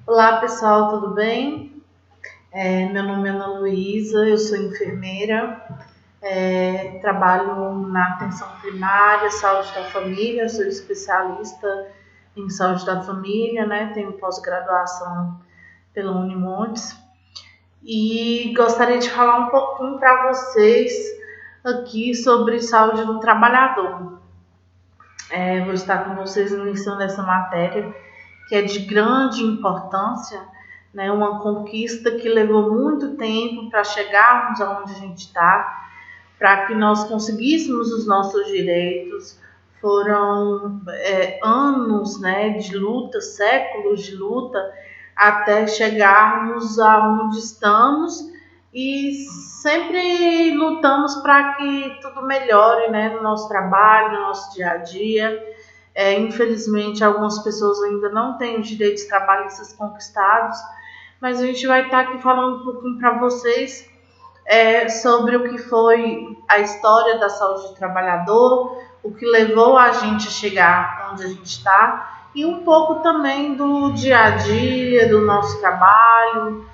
Olá pessoal, tudo bem? Meu nome é Ana Luísa, eu sou enfermeira, trabalho na atenção primária, saúde da família, sou especialista em saúde da família, né? Tenho pós-graduação pela Unimontes e gostaria de falar um pouquinho para vocês aqui sobre saúde do trabalhador. Vou estar com vocês iniciando essa matéria que é de grande importância, né? Uma conquista que levou muito tempo para chegarmos aonde a gente está, para que nós conseguíssemos os nossos direitos. Foram anos, né, de luta, séculos de luta, até chegarmos aonde estamos e sempre lutamos para que tudo melhore, né, no nosso trabalho, no nosso dia a dia. Infelizmente, algumas pessoas ainda não têm os direitos trabalhistas conquistados, mas a gente vai estar aqui falando um pouquinho para vocês sobre o que foi a história da saúde do trabalhador, o que levou a gente a chegar onde a gente está e um pouco também do dia a dia, do nosso trabalho,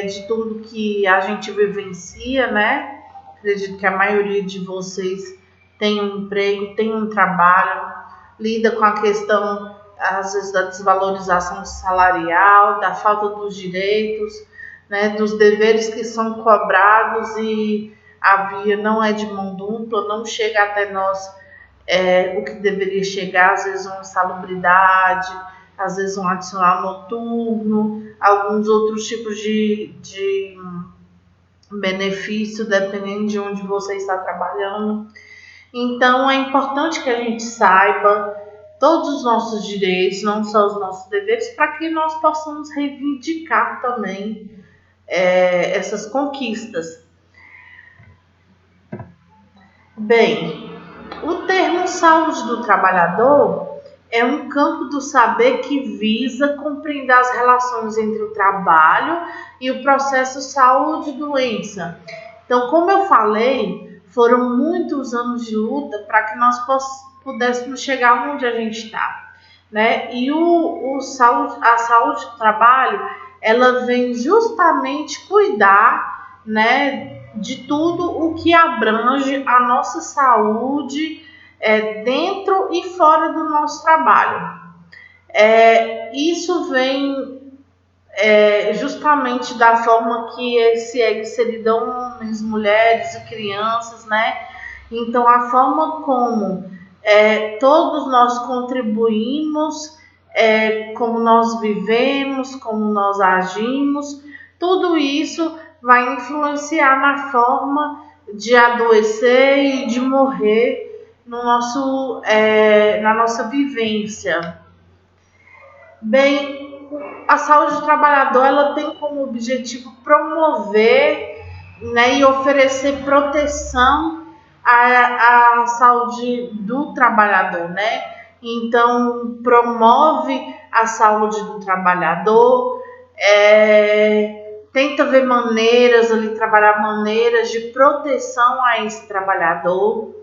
de tudo que a gente vivencia, né? Acredito que a maioria de vocês tem um emprego, tem um trabalho, lida com a questão, às vezes, da desvalorização salarial, da falta dos direitos, né, dos deveres que são cobrados e a via não é de mão dupla, não chega até nós o que deveria chegar, às vezes uma insalubridade, às vezes um adicional noturno, alguns outros tipos de benefício, dependendo de onde você está trabalhando. Então, é importante que a gente saiba todos os nossos direitos, não só os nossos deveres, para que nós possamos reivindicar também essas conquistas. Bem, o termo saúde do trabalhador é um campo do saber que visa compreender as relações entre o trabalho e o processo saúde-doença. Então, como eu falei, foram muitos anos de luta para que nós pudéssemos chegar onde a gente está, né? E a saúde do trabalho, ela vem justamente cuidar, né, de tudo o que abrange a nossa saúde dentro e fora do nosso trabalho. Isso vem justamente da forma que se é inserido homens, mulheres e crianças, né? Então, a forma como todos nós contribuímos, como nós vivemos, como nós agimos, tudo isso vai influenciar na forma de adoecer e de morrer na nossa vivência. Bem, a saúde do trabalhador, ela tem como objetivo promover, né, e oferecer proteção à saúde do trabalhador, né? Então, promove a saúde do trabalhador, tenta ver trabalhar maneiras de proteção a esse trabalhador.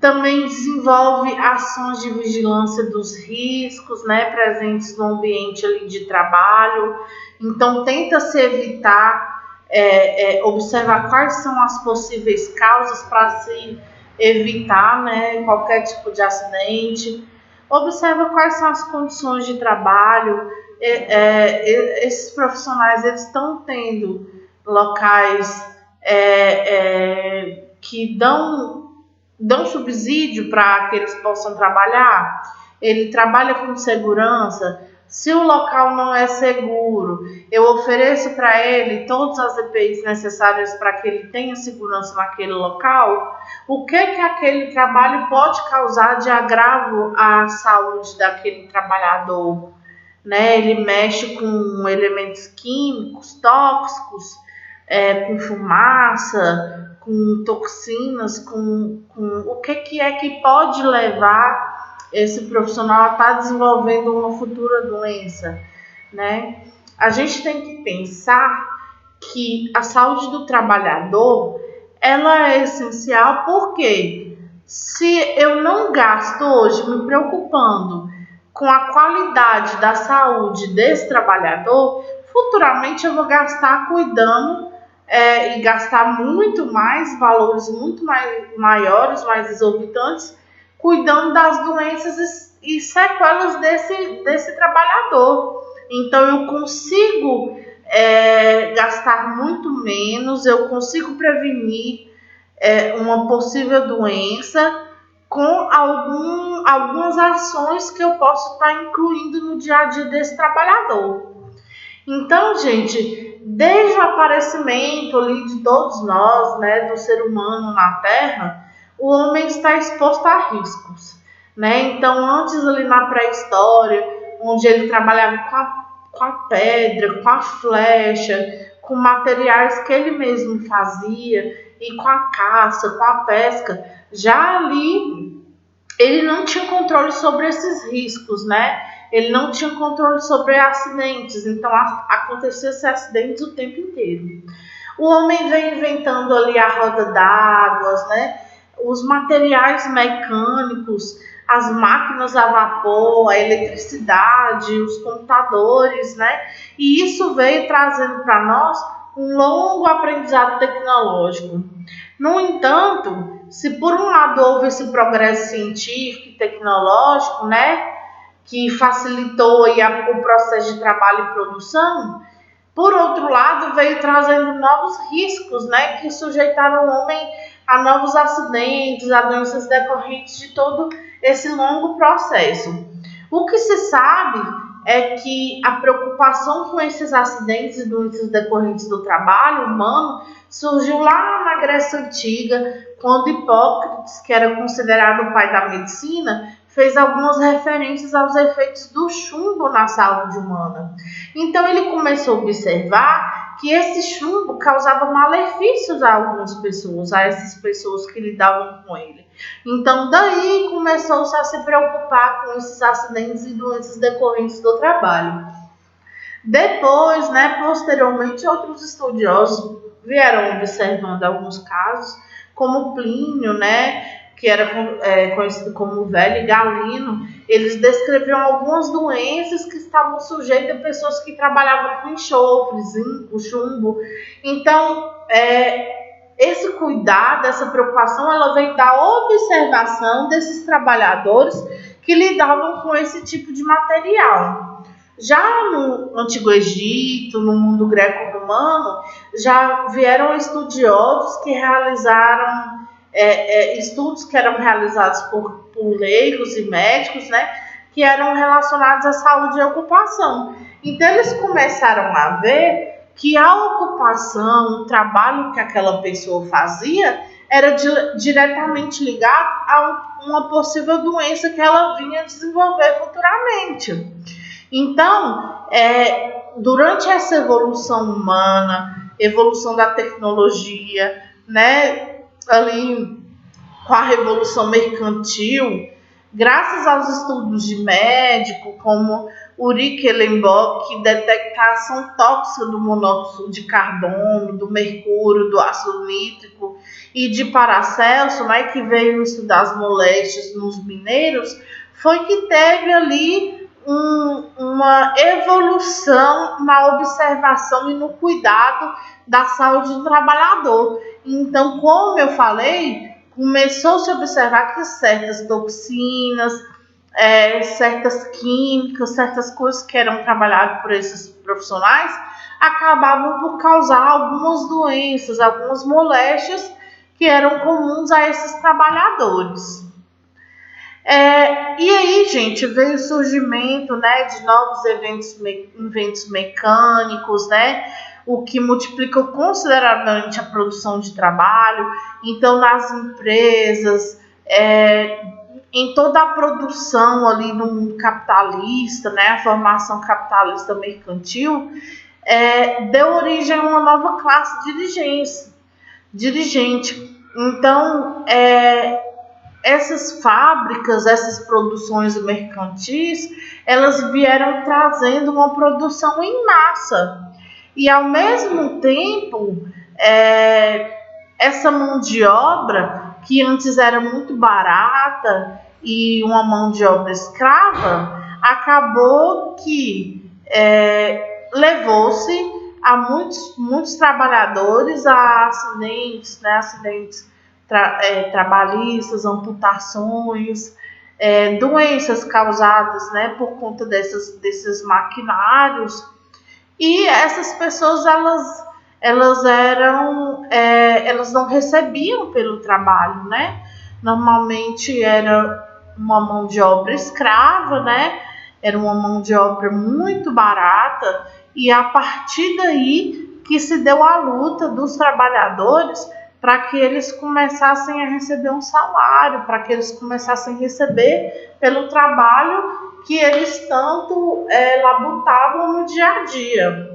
Também desenvolve ações de vigilância dos riscos, né, presentes no ambiente ali de trabalho. Então, tenta-se evitar, observar quais são as possíveis causas para se evitar, né, qualquer tipo de acidente. Observa quais são as condições de trabalho. Esses profissionais, eles estão tendo locais que dão subsídio para que eles possam trabalhar. Ele trabalha com segurança. Se o local não é seguro, eu ofereço para ele todas as EPIs necessárias para que ele tenha segurança naquele local. O que aquele trabalho pode causar de agravo à saúde daquele trabalhador, né? Ele mexe com elementos químicos, tóxicos, com fumaça, com toxinas, com o que é que pode levar esse profissional a estar desenvolvendo uma futura doença, né? A gente tem que pensar que a saúde do trabalhador, ela é essencial porque se eu não gasto hoje me preocupando com a qualidade da saúde desse trabalhador, futuramente eu vou gastar cuidando e gastar muito mais, valores muito mais maiores, mais exorbitantes, cuidando das doenças e sequelas desse trabalhador. Então eu consigo gastar muito menos, eu consigo prevenir uma possível doença com algumas ações que eu posso estar incluindo no dia a dia desse trabalhador. Então, gente, desde o aparecimento ali de todos nós, né, do ser humano na Terra, o homem está exposto a riscos, né? Então, antes ali na pré-história, onde ele trabalhava com a pedra, com a flecha, com materiais que ele mesmo fazia, e com a caça, com a pesca, já ali ele não tinha controle sobre esses riscos, né? Ele não tinha controle sobre acidentes, então acontecia esses acidentes o tempo inteiro. O homem vem inventando ali a roda d'água, né? Os materiais mecânicos, as máquinas a vapor, a eletricidade, os computadores, né? E isso veio trazendo para nós um longo aprendizado tecnológico. No entanto, se por um lado houve esse progresso científico e tecnológico, né, que facilitou aí o processo de trabalho e produção, por outro lado veio trazendo novos riscos, né, que sujeitaram o homem a novos acidentes, a doenças decorrentes de todo esse longo processo. O que se sabe é que a preocupação com esses acidentes e doenças decorrentes do trabalho humano surgiu lá na Grécia Antiga, quando Hipócrates, que era considerado o pai da medicina, fez algumas referências aos efeitos do chumbo na saúde humana. Então ele começou a observar que esse chumbo causava malefícios a algumas pessoas, a essas pessoas que lidavam com ele. Então daí começou-se a se preocupar com esses acidentes e doenças decorrentes do trabalho. Depois, né, posteriormente, outros estudiosos vieram observando alguns casos, como Plínio, né, que era conhecido como Velho, e Galeno. Eles descreviam algumas doenças que estavam sujeitas a pessoas que trabalhavam com enxofre, zinco, chumbo. Então, esse cuidado, essa preocupação, ela vem da observação desses trabalhadores que lidavam com esse tipo de material. Já no Antigo Egito, no mundo greco-romano, já vieram estudiosos que realizaram estudos que eram realizados por leigos e médicos, né, que eram relacionados à saúde e ocupação. Então, eles começaram a ver que a ocupação, o trabalho que aquela pessoa fazia, era diretamente ligado a uma possível doença que ela vinha desenvolver futuramente. Então, durante essa evolução humana, evolução da tecnologia, né, ali com a revolução mercantil, graças aos estudos de médico, como Ulrich Ehlenbock, que detecta a ação tóxica do monóxido de carbono, do mercúrio, do ácido nítrico e de Paracelso, né, que veio estudar as moléstias nos mineiros, foi que teve ali uma evolução na observação e no cuidado da saúde do trabalhador. Então, como eu falei, começou-se a observar que certas toxinas, certas químicas, certas coisas que eram trabalhadas por esses profissionais acabavam por causar algumas doenças, algumas moléstias que eram comuns a esses trabalhadores. E aí, gente, veio o surgimento, né, de novos inventos mecânicos, né, o que multiplicou consideravelmente a produção de trabalho. Então, nas empresas, em toda a produção ali no mundo capitalista, né, a formação capitalista mercantil, deu origem a uma nova classe dirigente. Então, essas fábricas, essas produções mercantis, elas vieram trazendo uma produção em massa. E, ao mesmo tempo, essa mão de obra, que antes era muito barata e uma mão de obra escrava, acabou que levou-se a muitos trabalhadores a acidentes, né, trabalhistas, amputações, doenças causadas, né, por conta desses maquinários. E essas pessoas elas não recebiam pelo trabalho, né? Normalmente era uma mão de obra escrava, né? Era uma mão de obra muito barata, e a partir daí que se deu a luta dos trabalhadores para que eles começassem a receber um salário, para que eles começassem a receber pelo trabalho que eles tanto labutavam no dia a dia.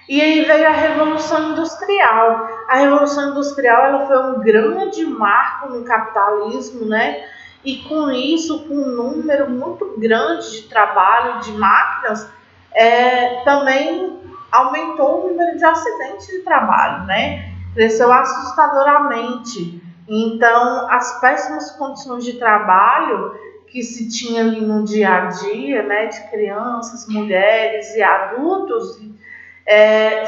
E aí veio a Revolução Industrial. A Revolução Industrial ela foi um grande marco no capitalismo, né? E com isso, com um número muito grande de trabalho, de máquinas, também aumentou o número de acidentes de trabalho, né? Cresceu assustadoramente. Então, as péssimas condições de trabalho que se tinha ali no dia a dia, né, de crianças, mulheres e adultos,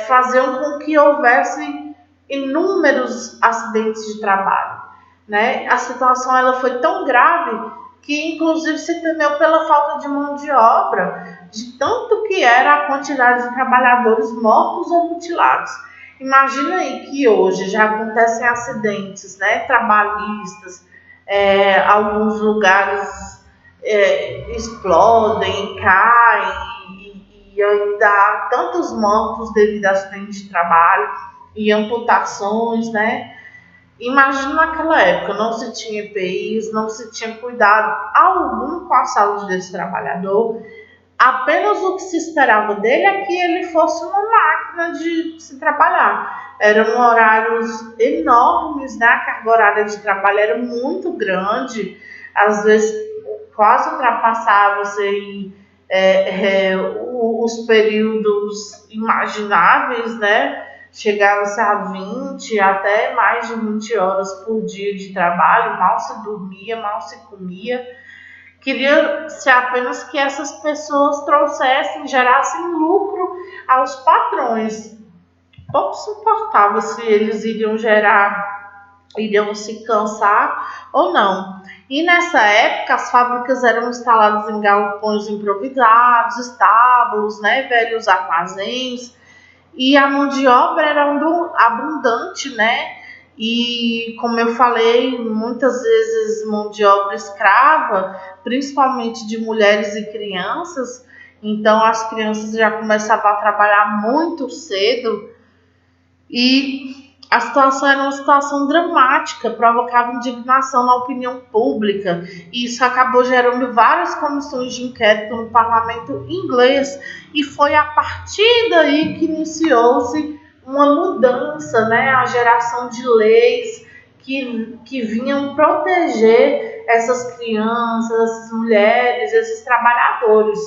faziam com que houvesse inúmeros acidentes de trabalho, né? A situação ela foi tão grave que inclusive se temeu pela falta de mão de obra, de tanto que era a quantidade de trabalhadores mortos ou mutilados. Imagina aí que hoje já acontecem acidentes, né, trabalhistas, alguns lugares explodem, caem, e ainda há tantos mortos devido a acidentes de trabalho e amputações, né? Imagina naquela época, não se tinha EPIs, não se tinha cuidado algum com a saúde desse trabalhador. Apenas o que se esperava dele é que ele fosse uma máquina de se trabalhar. Eram horários enormes, né? A carga horária de trabalho era muito grande, às vezes quase ultrapassava-se os períodos imagináveis, né? Chegava-se a 20, até mais de 20 horas por dia de trabalho, mal se dormia, mal se comia. Queria-se apenas que essas pessoas gerassem lucro aos patrões. Pouco se importava se eles iriam se cansar ou não. E nessa época as fábricas eram instaladas em galpões improvisados, estábulos, né, velhos armazéns, e a mão de obra era abundante, né? E como eu falei, muitas vezes mão de obra escrava, principalmente de mulheres e crianças. Então as crianças já começavam a trabalhar muito cedo, e a situação era uma situação dramática, provocava indignação na opinião pública, e isso acabou gerando várias comissões de inquérito no parlamento inglês, e foi a partir daí que iniciou-se uma mudança, né, a geração de leis que vinham proteger essas crianças, essas mulheres, esses trabalhadores.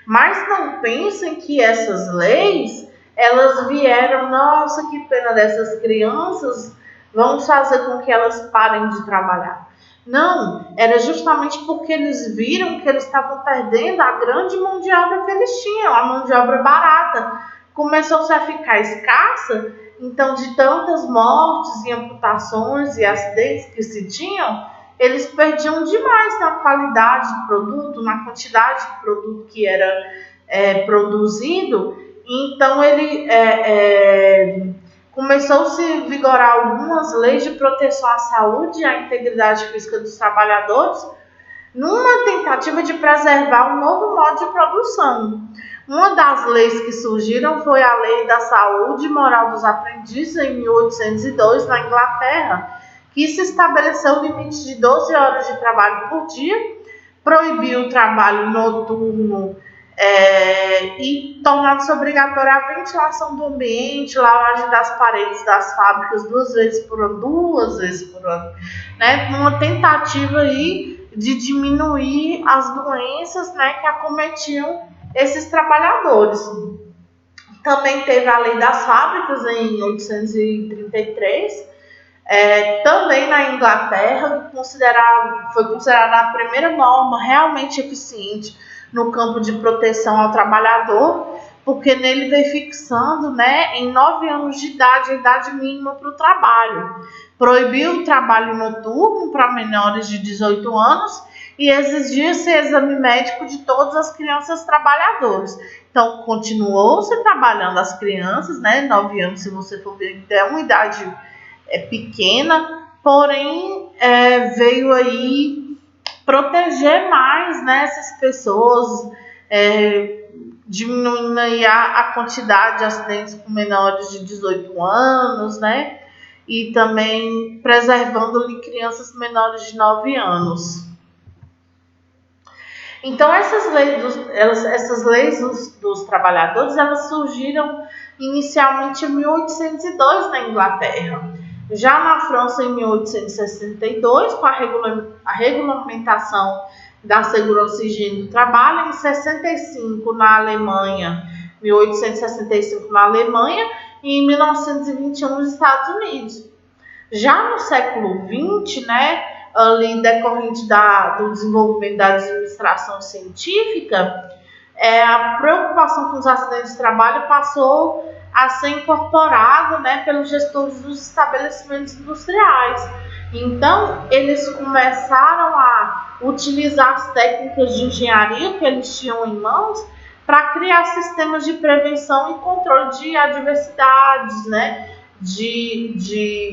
Mas não pensem que essas leis elas vieram, nossa, que pena dessas crianças, vamos fazer com que elas parem de trabalhar. Não, era justamente porque eles viram que eles estavam perdendo a grande mão de obra que eles tinham, a mão de obra barata. Começou-se a ficar escassa, então de tantas mortes e amputações e acidentes que se tinham, eles perdiam demais na qualidade do produto, na quantidade de produto que era produzido. Então começou-se a vigorar algumas leis de proteção à saúde e à integridade física dos trabalhadores, numa tentativa de preservar um novo modo de produção. Uma das leis que surgiram foi a Lei da Saúde Moral dos Aprendizes, em 1802, na Inglaterra, que se estabeleceu o limite de 12 horas de trabalho por dia, proibiu o trabalho noturno, e tornava-se obrigatória a ventilação do ambiente, lavagem das paredes das fábricas 2 vezes por ano, né? Uma tentativa aí de diminuir as doenças, né, que acometiam esses trabalhadores. Também teve a lei das fábricas em 1833, Também na Inglaterra, foi considerada a primeira norma realmente eficiente no campo de proteção ao trabalhador, porque nele veio fixando, né, em 9 anos de idade, a idade mínima para o trabalho. Proibiu o trabalho noturno para menores de 18 anos e exigia-se exame médico de todas as crianças trabalhadoras. Então, continuou-se trabalhando as crianças, né, 9 anos, se você for ver, é uma idade pequena, porém veio aí proteger mais, né, essas pessoas, diminuindo aí a quantidade de acidentes com menores de 18 anos, né, e também preservando crianças menores de 9 anos. Então, essas leis dos trabalhadores, elas surgiram inicialmente em 1802 na Inglaterra. Já na França, em 1862, com a regulamentação da segurança e higiene do trabalho, em 65 na Alemanha, 1865 na Alemanha e em 1921 nos Estados Unidos. Já no século XX, né, ali decorrente do desenvolvimento da administração científica, a preocupação com os acidentes de trabalho passou a ser incorporada, né, pelos gestores dos estabelecimentos industriais. Então, eles começaram a utilizar as técnicas de engenharia que eles tinham em mãos para criar sistemas de prevenção e controle de adversidades, né, de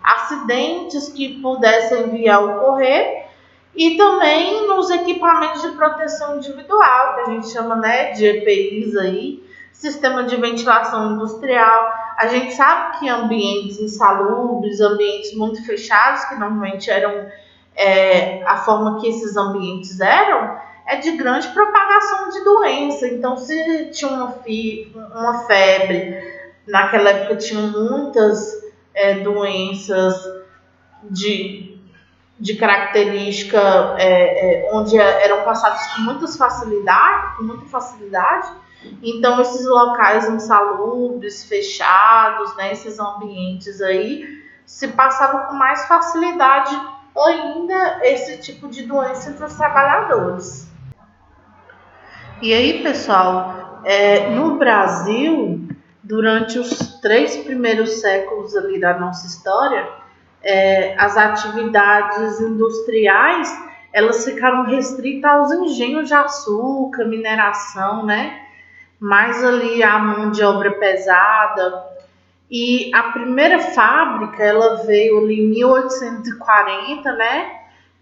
acidentes que pudessem vir a ocorrer, e também nos equipamentos de proteção individual, que a gente chama, né, de EPIs aí, sistema de ventilação industrial. A gente sabe que ambientes insalubres, ambientes muito fechados, que normalmente eram a forma que esses ambientes eram, é de grande propagação de doença. Então, se tinha uma febre, naquela época tinham muitas doenças de característica onde eram passadas com muita facilidade. Então, esses locais insalubres, fechados, né, esses ambientes aí, se passava com mais facilidade ainda esse tipo de doença entre os trabalhadores. E aí, pessoal, no Brasil, durante os 3 primeiros séculos ali da nossa história, as atividades industriais, elas ficaram restritas aos engenhos de açúcar, mineração, né? Mais ali a mão de obra pesada. E a primeira fábrica, ela veio ali em 1840, né?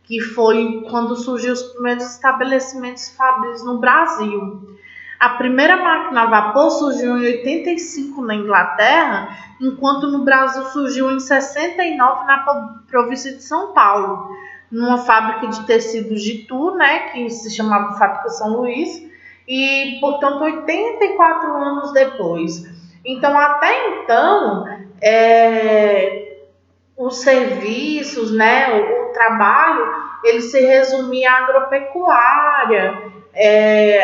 Que foi quando surgiu os primeiros estabelecimentos fabris no Brasil. A primeira máquina a vapor surgiu em 85 na Inglaterra, enquanto no Brasil surgiu em 69 na província de São Paulo, numa fábrica de tecidos de Itu, né, que se chamava Fábrica São Luís, e, portanto, 84 anos depois. Então, até então, os serviços, né, o trabalho, ele se resumia à agropecuária,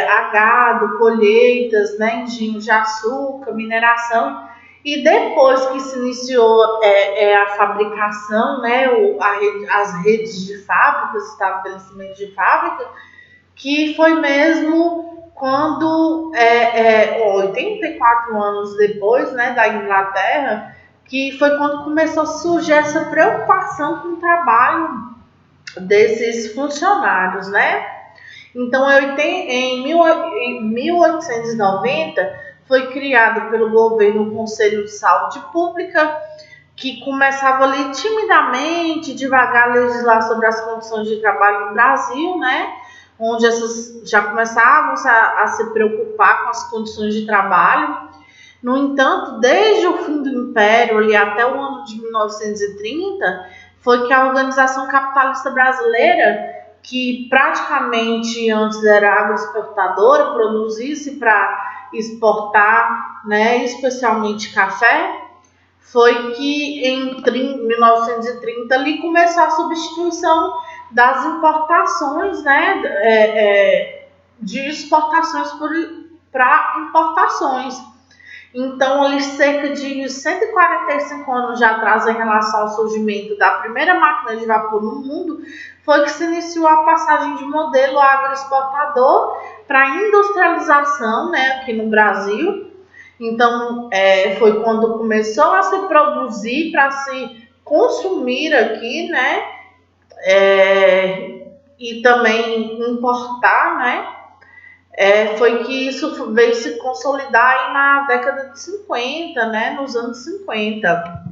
a gado, colheitas, né, engenhos de açúcar, mineração. E depois que se iniciou a fabricação, né, as redes de fábricas, estabelecimentos de fábrica, que foi mesmo quando, 84 anos depois, né, da Inglaterra, que foi quando começou a surgir essa preocupação com o trabalho desses funcionários, né? Então, em 1890, foi criado pelo governo o Conselho de Saúde Pública, que começava ali timidamente, devagar, a legislar sobre as condições de trabalho no Brasil, né? Onde essas já começavam a se preocupar com as condições de trabalho. No entanto, desde o fim do Império, ali até o ano de 1930, foi que a Organização Capitalista Brasileira, que praticamente antes era agroexportadora, produzisse para exportar, né, especialmente café, foi que em 1930 ali começou a substituição das importações, né, de exportações para importações. Então, ali cerca de 145 anos já atrás, em relação ao surgimento da primeira máquina de vapor no mundo, foi que se iniciou a passagem de modelo agroexportador para a industrialização, né, aqui no Brasil. Então, foi quando começou a se produzir para se consumir aqui, né, e também importar, né. Foi que isso veio se consolidar aí na década de 50, né, nos anos 50.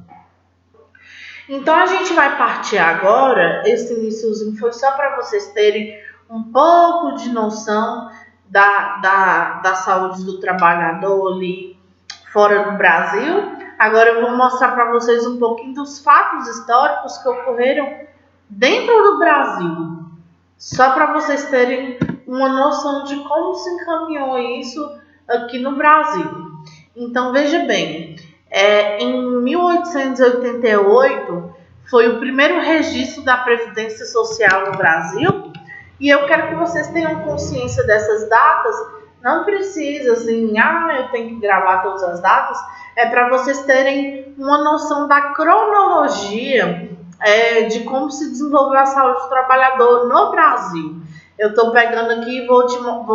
Então a gente vai partir agora, esse iniciozinho foi só para vocês terem um pouco de noção da saúde do trabalhador ali fora do Brasil. Agora eu vou mostrar para vocês um pouquinho dos fatos históricos que ocorreram dentro do Brasil, só para vocês terem uma noção de como se encaminhou isso aqui no Brasil. Então, veja bem, em 1888 foi o primeiro registro da Previdência Social no Brasil, e eu quero que vocês tenham consciência dessas datas. Não precisa assim, eu tenho que gravar todas as datas, é para vocês terem uma noção da cronologia de como se desenvolveu a saúde do trabalhador no Brasil. Eu estou pegando aqui e vou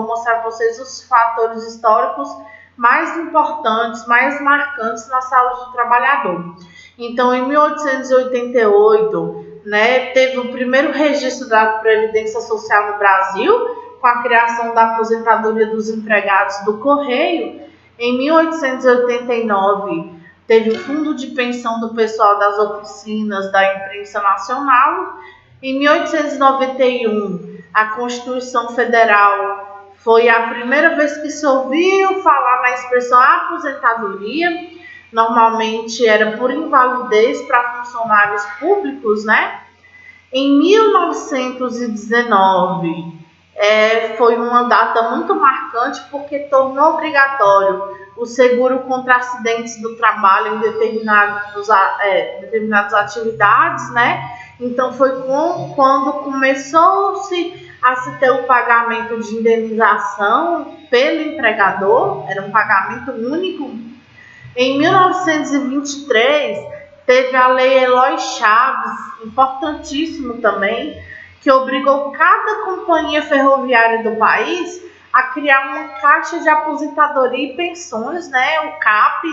mostrar para vocês os fatores históricos mais importantes, mais marcantes na saúde do trabalhador. Então, em 1888, né, teve o primeiro registro da Previdência Social no Brasil, com a criação da aposentadoria dos empregados do Correio. Em 1889, teve o Fundo de Pensão do Pessoal das Oficinas da Imprensa Nacional. Em 1891, a Constituição Federal foi a primeira vez que se ouviu falar na expressão aposentadoria. Normalmente era por invalidez para funcionários públicos, né? Em 1919, foi uma data muito marcante porque tornou obrigatório o seguro contra acidentes do trabalho em determinadas atividades, né? Então foi quando começou-se a se ter o pagamento de indenização pelo empregador, era um pagamento único. Em 1923, teve a Lei Eloy Chaves, importantíssimo também, que obrigou cada companhia ferroviária do país a criar uma caixa de aposentadoria e pensões, né, o CAP,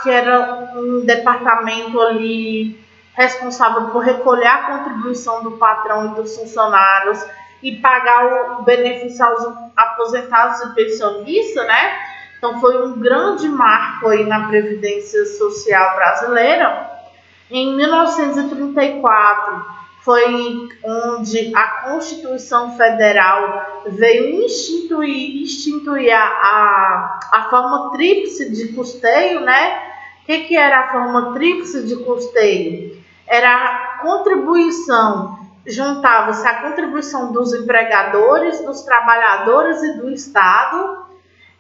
que era um departamento ali responsável por recolher a contribuição do patrão e dos funcionários e pagar o benefício aos aposentados e pensionistas, né? Então foi um grande marco aí na Previdência Social brasileira. Em 1934 foi onde a Constituição Federal veio instituir a forma tríplice de custeio, né? O que era a forma tríplice de custeio? Era a contribuição, juntava-se a contribuição dos empregadores, dos trabalhadores e do Estado,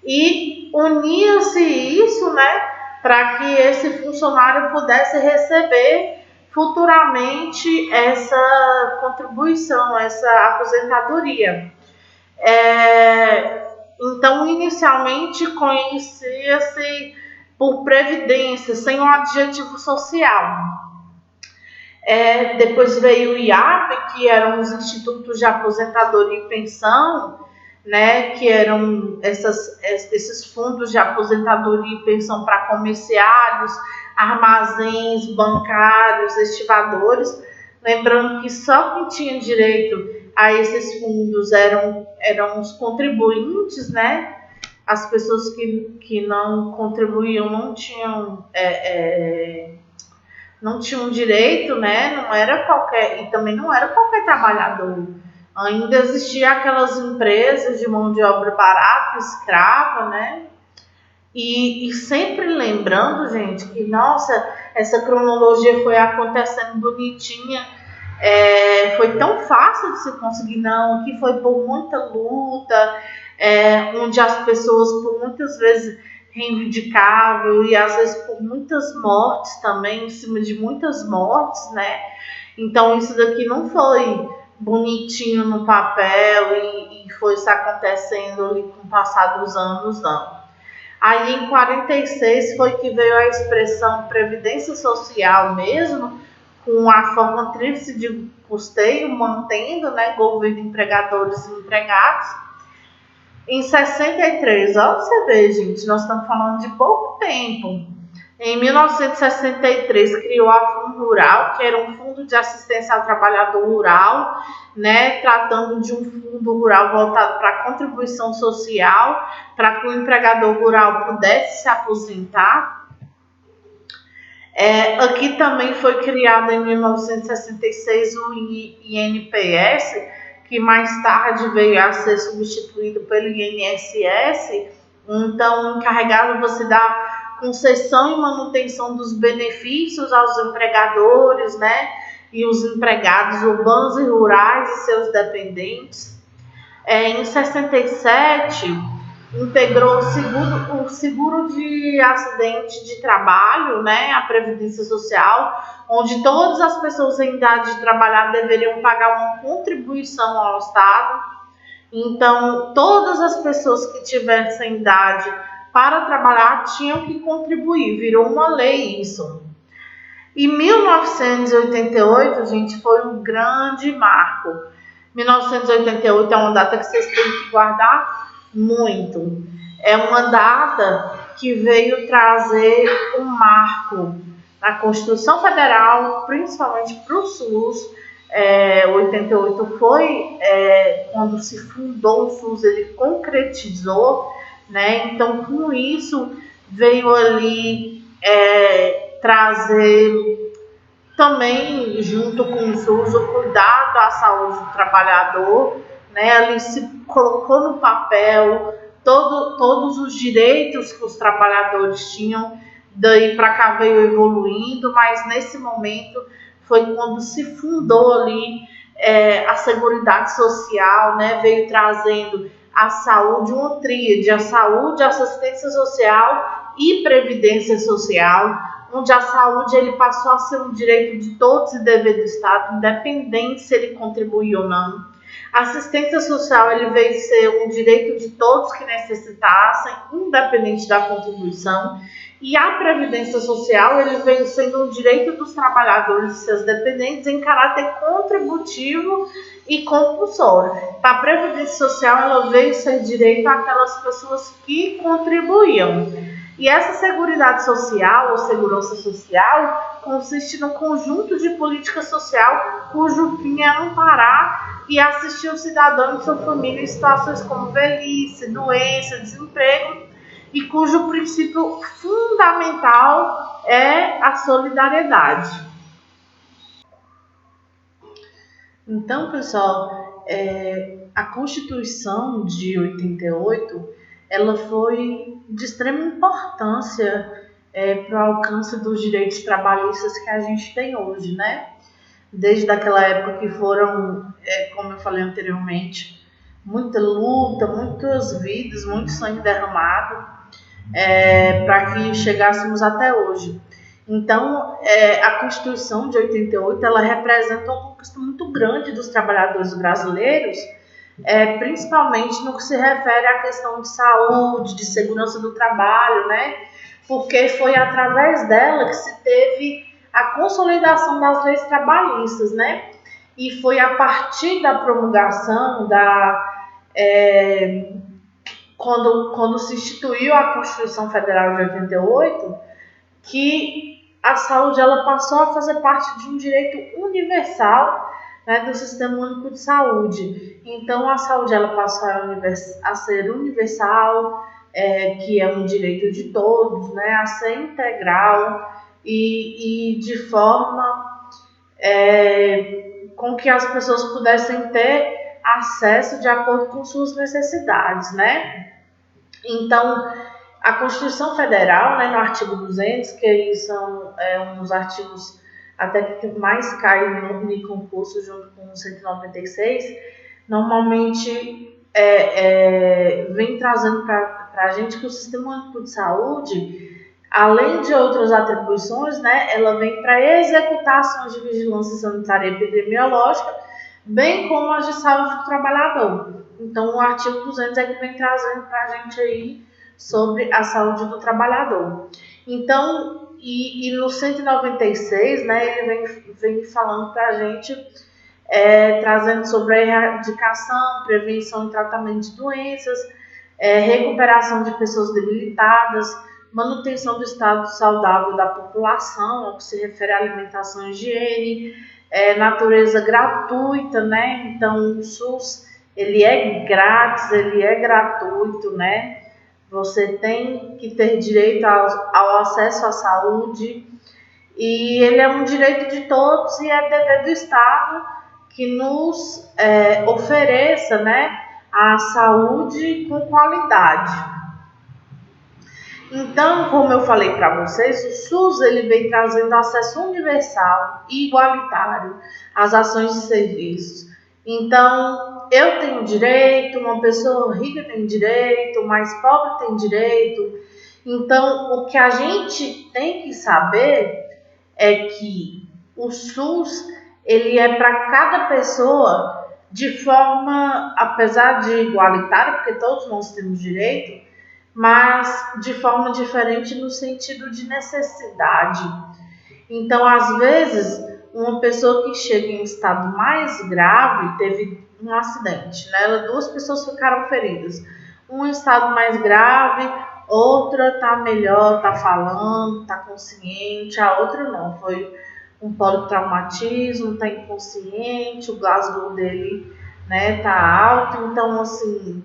e unia-se isso, né, para que esse funcionário pudesse receber futuramente essa contribuição, essa aposentadoria. Então, inicialmente conhecia-se por previdência, sem um adjetivo social. Depois veio o IAP, que eram os institutos de aposentadoria e pensão, né, que eram esses fundos de aposentadoria e pensão para comerciários, armazéns, bancários, estivadores. Lembrando que só quem tinha direito a esses fundos eram os contribuintes, né? As pessoas que não contribuíam não tinham direito, né? Não era qualquer, e também não era qualquer trabalhador. Ainda existia aquelas empresas de mão de obra barata, escrava, né? E sempre lembrando, gente, que, nossa, essa cronologia foi acontecendo bonitinha, foi tão fácil de se conseguir, não, que foi por muita luta, onde as pessoas, por muitas vezes, reivindicavam, e às vezes por muitas mortes também, em cima de muitas mortes, né? Então, isso daqui não foi bonitinho no papel e foi se acontecendo ali com o passar dos anos, não. Aí em 46 foi que veio a expressão previdência social mesmo, com a forma tríplice de custeio, mantendo, né, governo, empregadores e empregados. Em 63, ó, você vê, gente, nós estamos falando de pouco tempo. Em 1963, criou a Fundo Rural, que era um fundo de assistência ao trabalhador rural, né, tratando de um fundo rural voltado para a contribuição social, para que o empregador rural pudesse se aposentar. Aqui também foi criado em 1966 o INPS, que mais tarde veio a ser substituído pelo INSS, então encarregado você dar concessão e manutenção dos benefícios aos empregadores, né, e os empregados urbanos e rurais e seus dependentes. Em 67, integrou o seguro de acidente de trabalho, né, a Previdência Social, onde todas as pessoas em idade de trabalhar deveriam pagar uma contribuição ao Estado. Então, todas as pessoas que tivessem idade para trabalhar tinham que contribuir, virou uma lei isso. E 1988, gente, foi um grande marco. 1988 é uma data que vocês têm que guardar muito. É uma data que veio trazer um marco na Constituição Federal, principalmente para o SUS. 88 foi quando se fundou o SUS, ele concretizou, né? Então, com isso, veio ali trazer também, junto com o SUS, o cuidado à saúde do trabalhador, né? Ali se colocou no papel todos os direitos que os trabalhadores tinham, daí para cá veio evoluindo, mas nesse momento foi quando se fundou ali a Seguridade Social, né? Veio trazendo a saúde, uma tríade, a saúde, a assistência social e previdência social, onde a saúde ele passou a ser um direito de todos e dever do Estado, independente se ele contribuiu ou não. A assistência social ele veio ser um direito de todos que necessitassem, independente da contribuição. E a previdência social ele veio sendo um direito dos trabalhadores e seus dependentes em caráter contributivo e compulsório. A previdência social ela veio ser direito àquelas pessoas que contribuíam. E essa Seguridade Social ou Segurança Social consiste num conjunto de política social cujo fim é amparar e assistir o cidadão e sua família em situações como velhice, doença, desemprego, e cujo princípio fundamental é a solidariedade. Então, pessoal, a Constituição de 88 ela foi de extrema importância para o alcance dos direitos trabalhistas que a gente tem hoje, né? Desde aquela época que foram, como eu falei anteriormente, muita luta, muitas vidas, muito sangue derramado para que chegássemos até hoje. Então, a Constituição de 88 ela representa uma conquista muito grande dos trabalhadores brasileiros, principalmente no que se refere à questão de saúde, de segurança do trabalho, né? Porque foi através dela que se teve a consolidação das leis trabalhistas, né? E foi a partir da promulgação quando se instituiu a Constituição Federal de 88, que a saúde ela passou a fazer parte de um direito universal, né, do Sistema Único de Saúde. Então, a saúde ela passou a ser universal, que é um direito de todos, né, a ser integral e de forma com que as pessoas pudessem ter acesso de acordo com suas necessidades, né? Então, a Constituição Federal, né, no artigo 200, que aí são um dos artigos até que mais cai no concurso junto com o 196, normalmente vem trazendo para a gente que o Sistema Único de Saúde, além de outras atribuições, né, ela vem para executar ações de vigilância sanitária e epidemiológica, bem como as de saúde do trabalhador. Então, o artigo 200 é que vem trazendo para a gente aí sobre a saúde do trabalhador. Então, e no 196, né, ele vem falando para a gente, trazendo sobre a erradicação, prevenção e tratamento de doenças, recuperação de pessoas debilitadas, manutenção do estado saudável da população, ao que se refere à alimentação e higiene, natureza gratuita, né? Então, o SUS, ele é grátis, ele é gratuito, né? Você tem que ter direito ao acesso à saúde, e ele é um direito de todos e é dever do Estado que nos ofereça, né, a saúde com qualidade. Então, como eu falei para vocês, o SUS ele vem trazendo acesso universal e igualitário às ações e serviços. Então, eu tenho direito, uma pessoa rica tem direito, o mais pobre tem direito. Então, o que a gente tem que saber é que o SUS ele é para cada pessoa de forma, apesar de igualitária, porque todos nós temos direito, mas de forma diferente no sentido de necessidade. Então, às vezes, uma pessoa que chega em estado mais grave, teve um acidente, né? Duas pessoas ficaram feridas. Um em estado mais grave, outra está melhor, está falando, está consciente, a outra não, foi um politraumatismo, está inconsciente, o Glasgow dele, né, tá alto. Então, assim,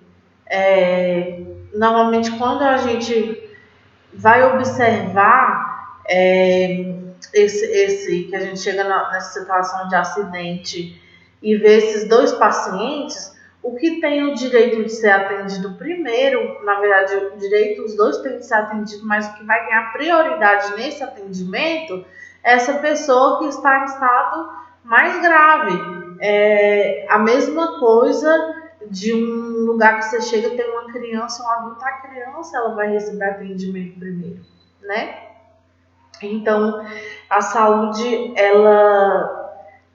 normalmente quando a gente vai observar esse que a gente chega nessa situação de acidente e vê esses dois pacientes, o que tem o direito de ser atendido primeiro, na verdade, o direito, os dois têm de ser atendidos, mas o que vai ganhar prioridade nesse atendimento é essa pessoa que está em estado mais grave. A mesma coisa de um lugar que você chega, tem uma criança, um adulto, a criança ela vai receber atendimento primeiro, né? Então, a saúde, ela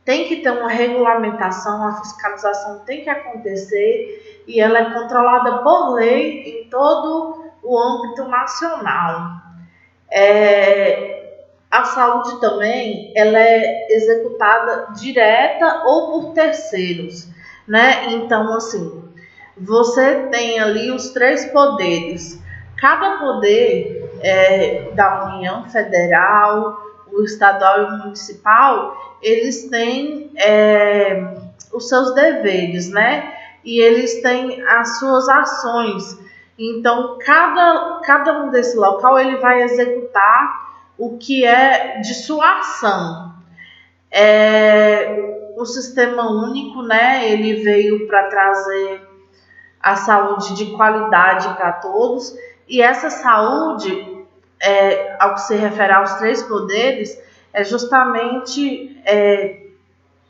tem que ter uma regulamentação, a fiscalização tem que acontecer e ela é controlada por lei em todo o âmbito nacional. A saúde também, ela é executada direta ou por terceiros, né? Então, assim, você tem ali os três poderes. Cada poder da União Federal, o estadual e o municipal, eles têm os seus deveres, né? E eles têm as suas ações. Então, cada um desse local, ele vai executar o que é de sua ação. O Sistema Único, né? Ele veio para trazer a saúde de qualidade para todos, e essa saúde, ao que se refere aos três poderes, é justamente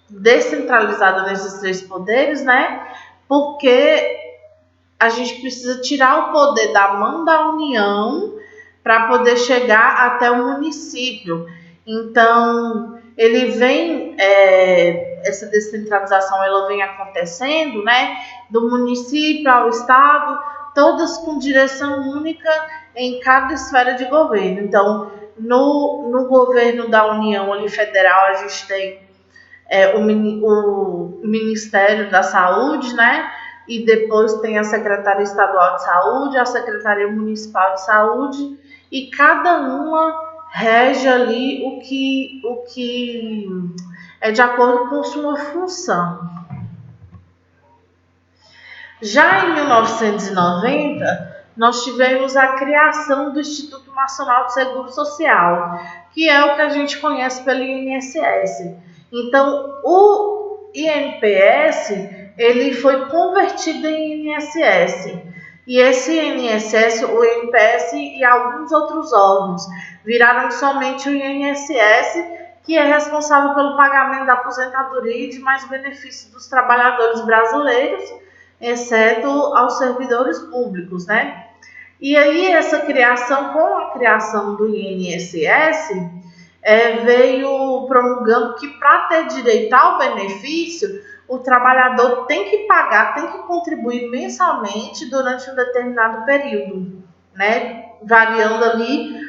descentralizada nesses três poderes, né? Porque a gente precisa tirar o poder da mão da União para poder chegar até o município. Então, ele vem, essa descentralização ela vem acontecendo, né, do município ao estado, todas com direção única em cada esfera de governo. Então, no governo da União ali, federal, a gente tem o Ministério da Saúde, né, e depois tem a Secretaria Estadual de Saúde, a Secretaria Municipal de Saúde, e cada uma rege ali o que é de acordo com sua função. Já em 1990, nós tivemos a criação do Instituto Nacional de Seguro Social, que é o que a gente conhece pelo INSS. Então, o INPS, ele foi convertido em INSS. E esse INSS, o INPS e alguns outros órgãos viraram somente o INSS, que é responsável pelo pagamento da aposentadoria e de mais benefícios dos trabalhadores brasileiros, exceto aos servidores públicos, né? E aí essa criação, com a criação do INSS, veio promulgando que para ter direito ao benefício, o trabalhador tem que pagar, tem que contribuir mensalmente durante um determinado período. né? Variando ali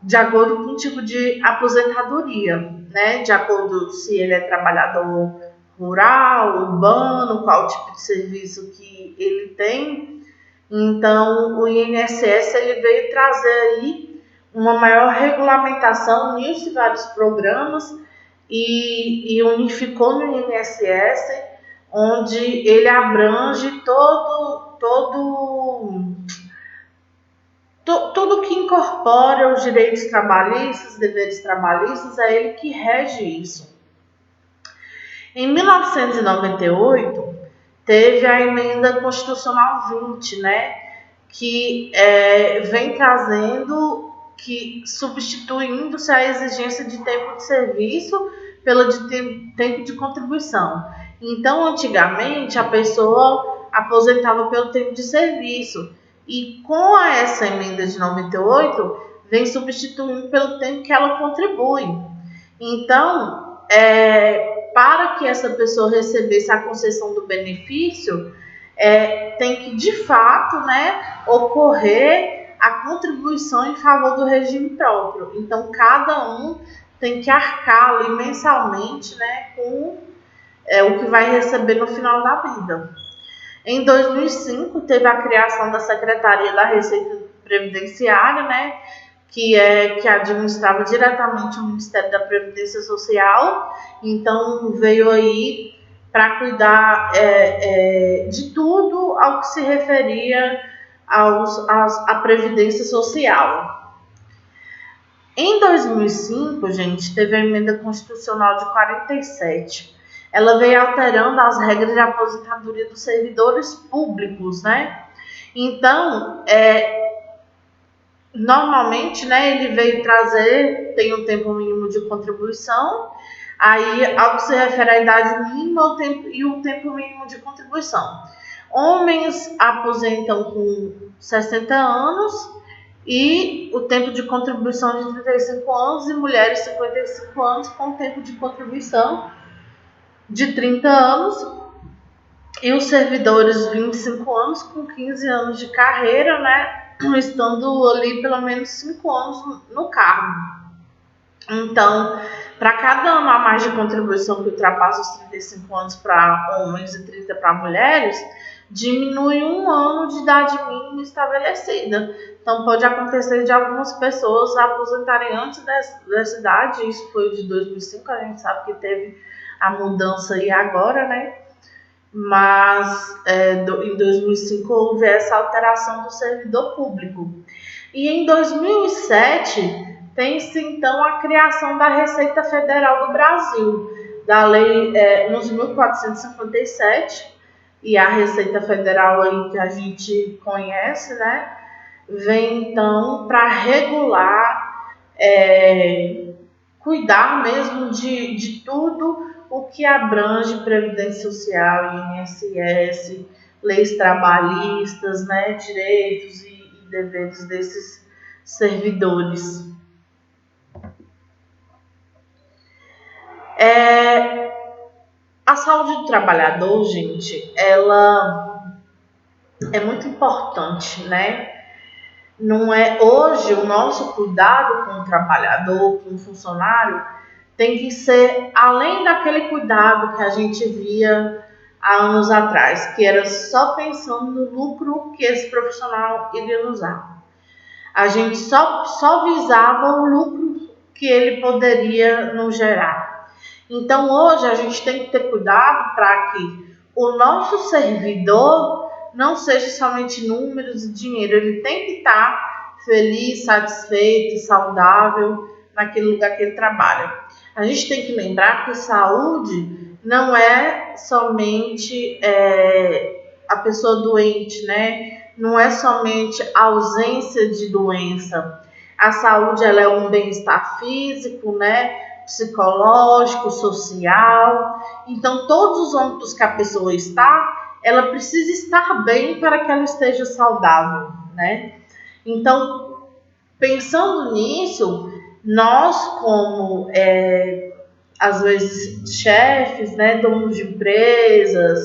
de acordo com o tipo de aposentadoria, né? De acordo se ele é trabalhador rural, urbano, qual tipo de serviço que ele tem. Então, o INSS ele veio trazer aí uma maior regulamentação, uniu-se vários programas e unificou no INSS, onde ele abrange tudo que incorpora os direitos trabalhistas, deveres trabalhistas, é ele que rege isso. Em 1998, teve a emenda constitucional 20, né, que vem trazendo, que substituindo-se a exigência de tempo de serviço pela de tempo de contribuição. Então, antigamente, a pessoa aposentava pelo tempo de serviço, e com essa emenda de 98, vem substituindo pelo tempo que ela contribui. Então, para que essa pessoa recebesse a concessão do benefício, tem que, de fato, né, ocorrer a contribuição em favor do regime próprio. Então, cada um tem que arcar ali mensalmente, né, com o que vai receber no final da vida. Em 2005, teve a criação da Secretaria da Receita Previdenciária, né, que administrava diretamente o Ministério da Previdência Social. Então, veio aí para cuidar de tudo ao que se referia à Previdência Social. Em 2005, gente, teve a emenda constitucional de 47. Ela veio alterando as regras de aposentadoria dos servidores públicos, né? Então, normalmente, né, ele veio trazer, tem um tempo mínimo de contribuição, aí ao que se refere à idade mínima e o tempo mínimo de contribuição. Homens aposentam com 60 anos e o tempo de contribuição de 35 anos, e mulheres 55 anos com tempo de contribuição de 30 anos, e os servidores 25 anos com 15 anos de carreira, né, estando ali pelo menos 5 anos no cargo. Então, para cada ano a mais de contribuição que ultrapassa os 35 anos para homens e 30 para mulheres, diminui 1 ano de idade mínima estabelecida. Então, pode acontecer de algumas pessoas aposentarem antes dessa idade. Isso foi de 2005, a gente sabe que teve a mudança aí agora, né? Mas em 2005 houve essa alteração do servidor público. E em 2007 tem-se então a criação da Receita Federal do Brasil, da Lei 11.457, e a Receita Federal aí que a gente conhece, né, vem então para regular, cuidar mesmo de tudo o que abrange Previdência Social, INSS, leis trabalhistas, né, direitos e deveres desses servidores. A saúde do trabalhador, gente, ela é muito importante, né? Não é hoje o nosso cuidado com o trabalhador, com o funcionário, tem que ser além daquele cuidado que a gente via há anos atrás, que era só pensando no lucro que esse profissional iria nos dar. A gente só visava o lucro que ele poderia nos gerar. Então, hoje, a gente tem que ter cuidado para que o nosso servidor não seja somente números e dinheiro. Ele tem que estar feliz, satisfeito, saudável naquele lugar que ele trabalha. A gente tem que lembrar que saúde não é somente a pessoa doente, né? Não é somente a ausência de doença. A saúde, ela é um bem-estar físico, né? Psicológico, social. Então, todos os âmbitos que a pessoa está, ela precisa estar bem para que ela esteja saudável, né? Então, pensando nisso, nós como, às vezes, chefes, né, donos de empresas,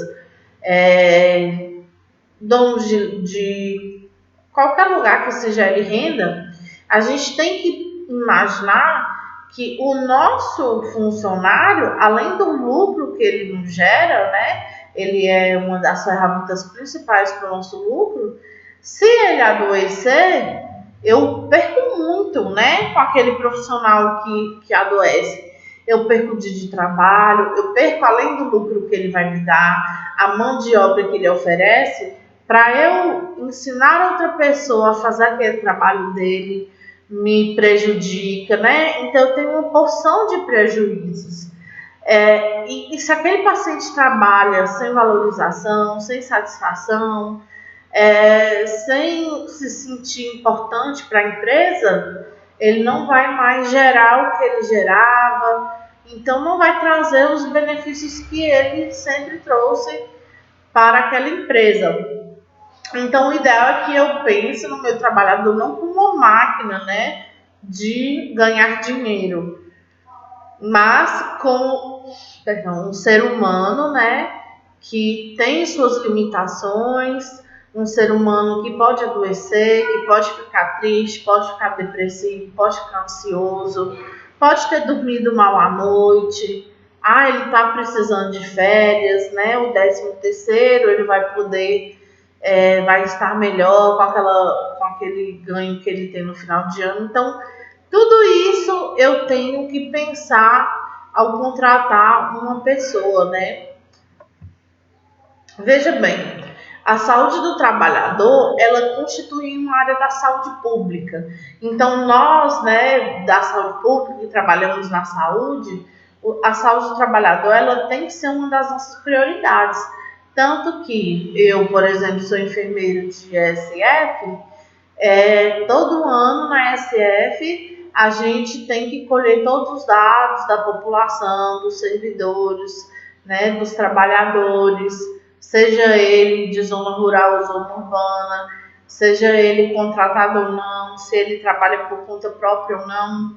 donos de qualquer lugar que se gere renda, a gente tem que imaginar que o nosso funcionário, além do lucro que ele nos gera, né, ele é uma das ferramentas principais para o nosso lucro. Se ele adoecer, eu perco muito, né, com aquele profissional que adoece. Eu perco dia de trabalho, eu perco, além do lucro que ele vai me dar, a mão de obra que ele oferece, para eu ensinar outra pessoa a fazer aquele trabalho dele, me prejudica, né? Então eu tenho uma porção de prejuízos. E se aquele paciente trabalha sem valorização, sem satisfação, sem se sentir importante para a empresa, ele não vai mais gerar o que ele gerava, então não vai trazer os benefícios que ele sempre trouxe para aquela empresa. Então o ideal é que eu pense no meu trabalhador não como uma máquina, né, de ganhar dinheiro, mas como um ser humano, né, que tem suas limitações, um ser humano que pode adoecer, que pode ficar triste, pode ficar depressivo, pode ficar ansioso, pode ter dormido mal à noite. Ele está precisando de férias, né? O 13º ele vai poder, vai estar melhor com aquele ganho que ele tem no final de ano. Então, tudo isso eu tenho que pensar ao contratar uma pessoa, né? Veja bem, a saúde do trabalhador, ela constitui uma área da saúde pública. Então, nós, né, da saúde pública, que trabalhamos na saúde, a saúde do trabalhador, ela tem que ser uma das nossas prioridades. Tanto que eu, por exemplo, sou enfermeira de SF, todo ano na SF a gente tem que colher todos os dados da população, dos servidores, né, dos trabalhadores, seja ele de zona rural ou zona urbana, seja ele contratado ou não, se ele trabalha por conta própria ou não.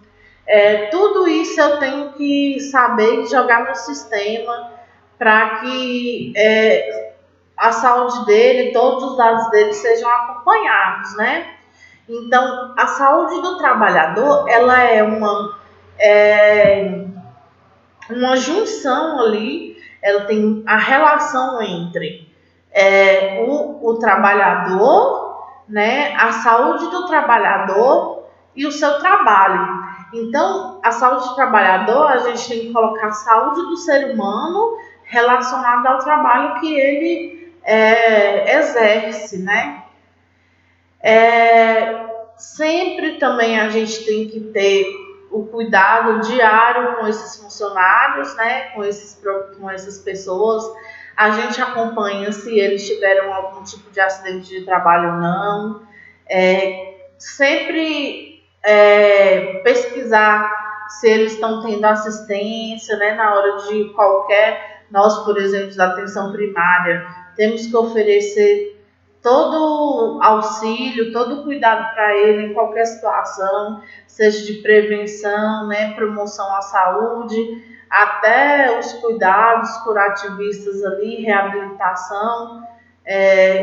Tudo isso eu tenho que saber e jogar no sistema para que a saúde dele, todos os dados dele sejam acompanhados, né? Então, a saúde do trabalhador, ela é uma junção ali, ela tem a relação entre o trabalhador, né, a saúde do trabalhador e o seu trabalho. Então, a saúde do trabalhador, a gente tem que colocar a saúde do ser humano relacionada ao trabalho que ele exerce, né? Sempre também a gente tem que ter o cuidado diário com esses funcionários, né, com essas pessoas. A gente acompanha se eles tiveram algum tipo de acidente de trabalho ou não. Sempre pesquisar se eles estão tendo assistência, né, na hora de qualquer... Nós, por exemplo, da atenção primária, temos que oferecer todo auxílio, todo cuidado para ele em qualquer situação, seja de prevenção, né, promoção à saúde, até os cuidados curativistas ali, reabilitação.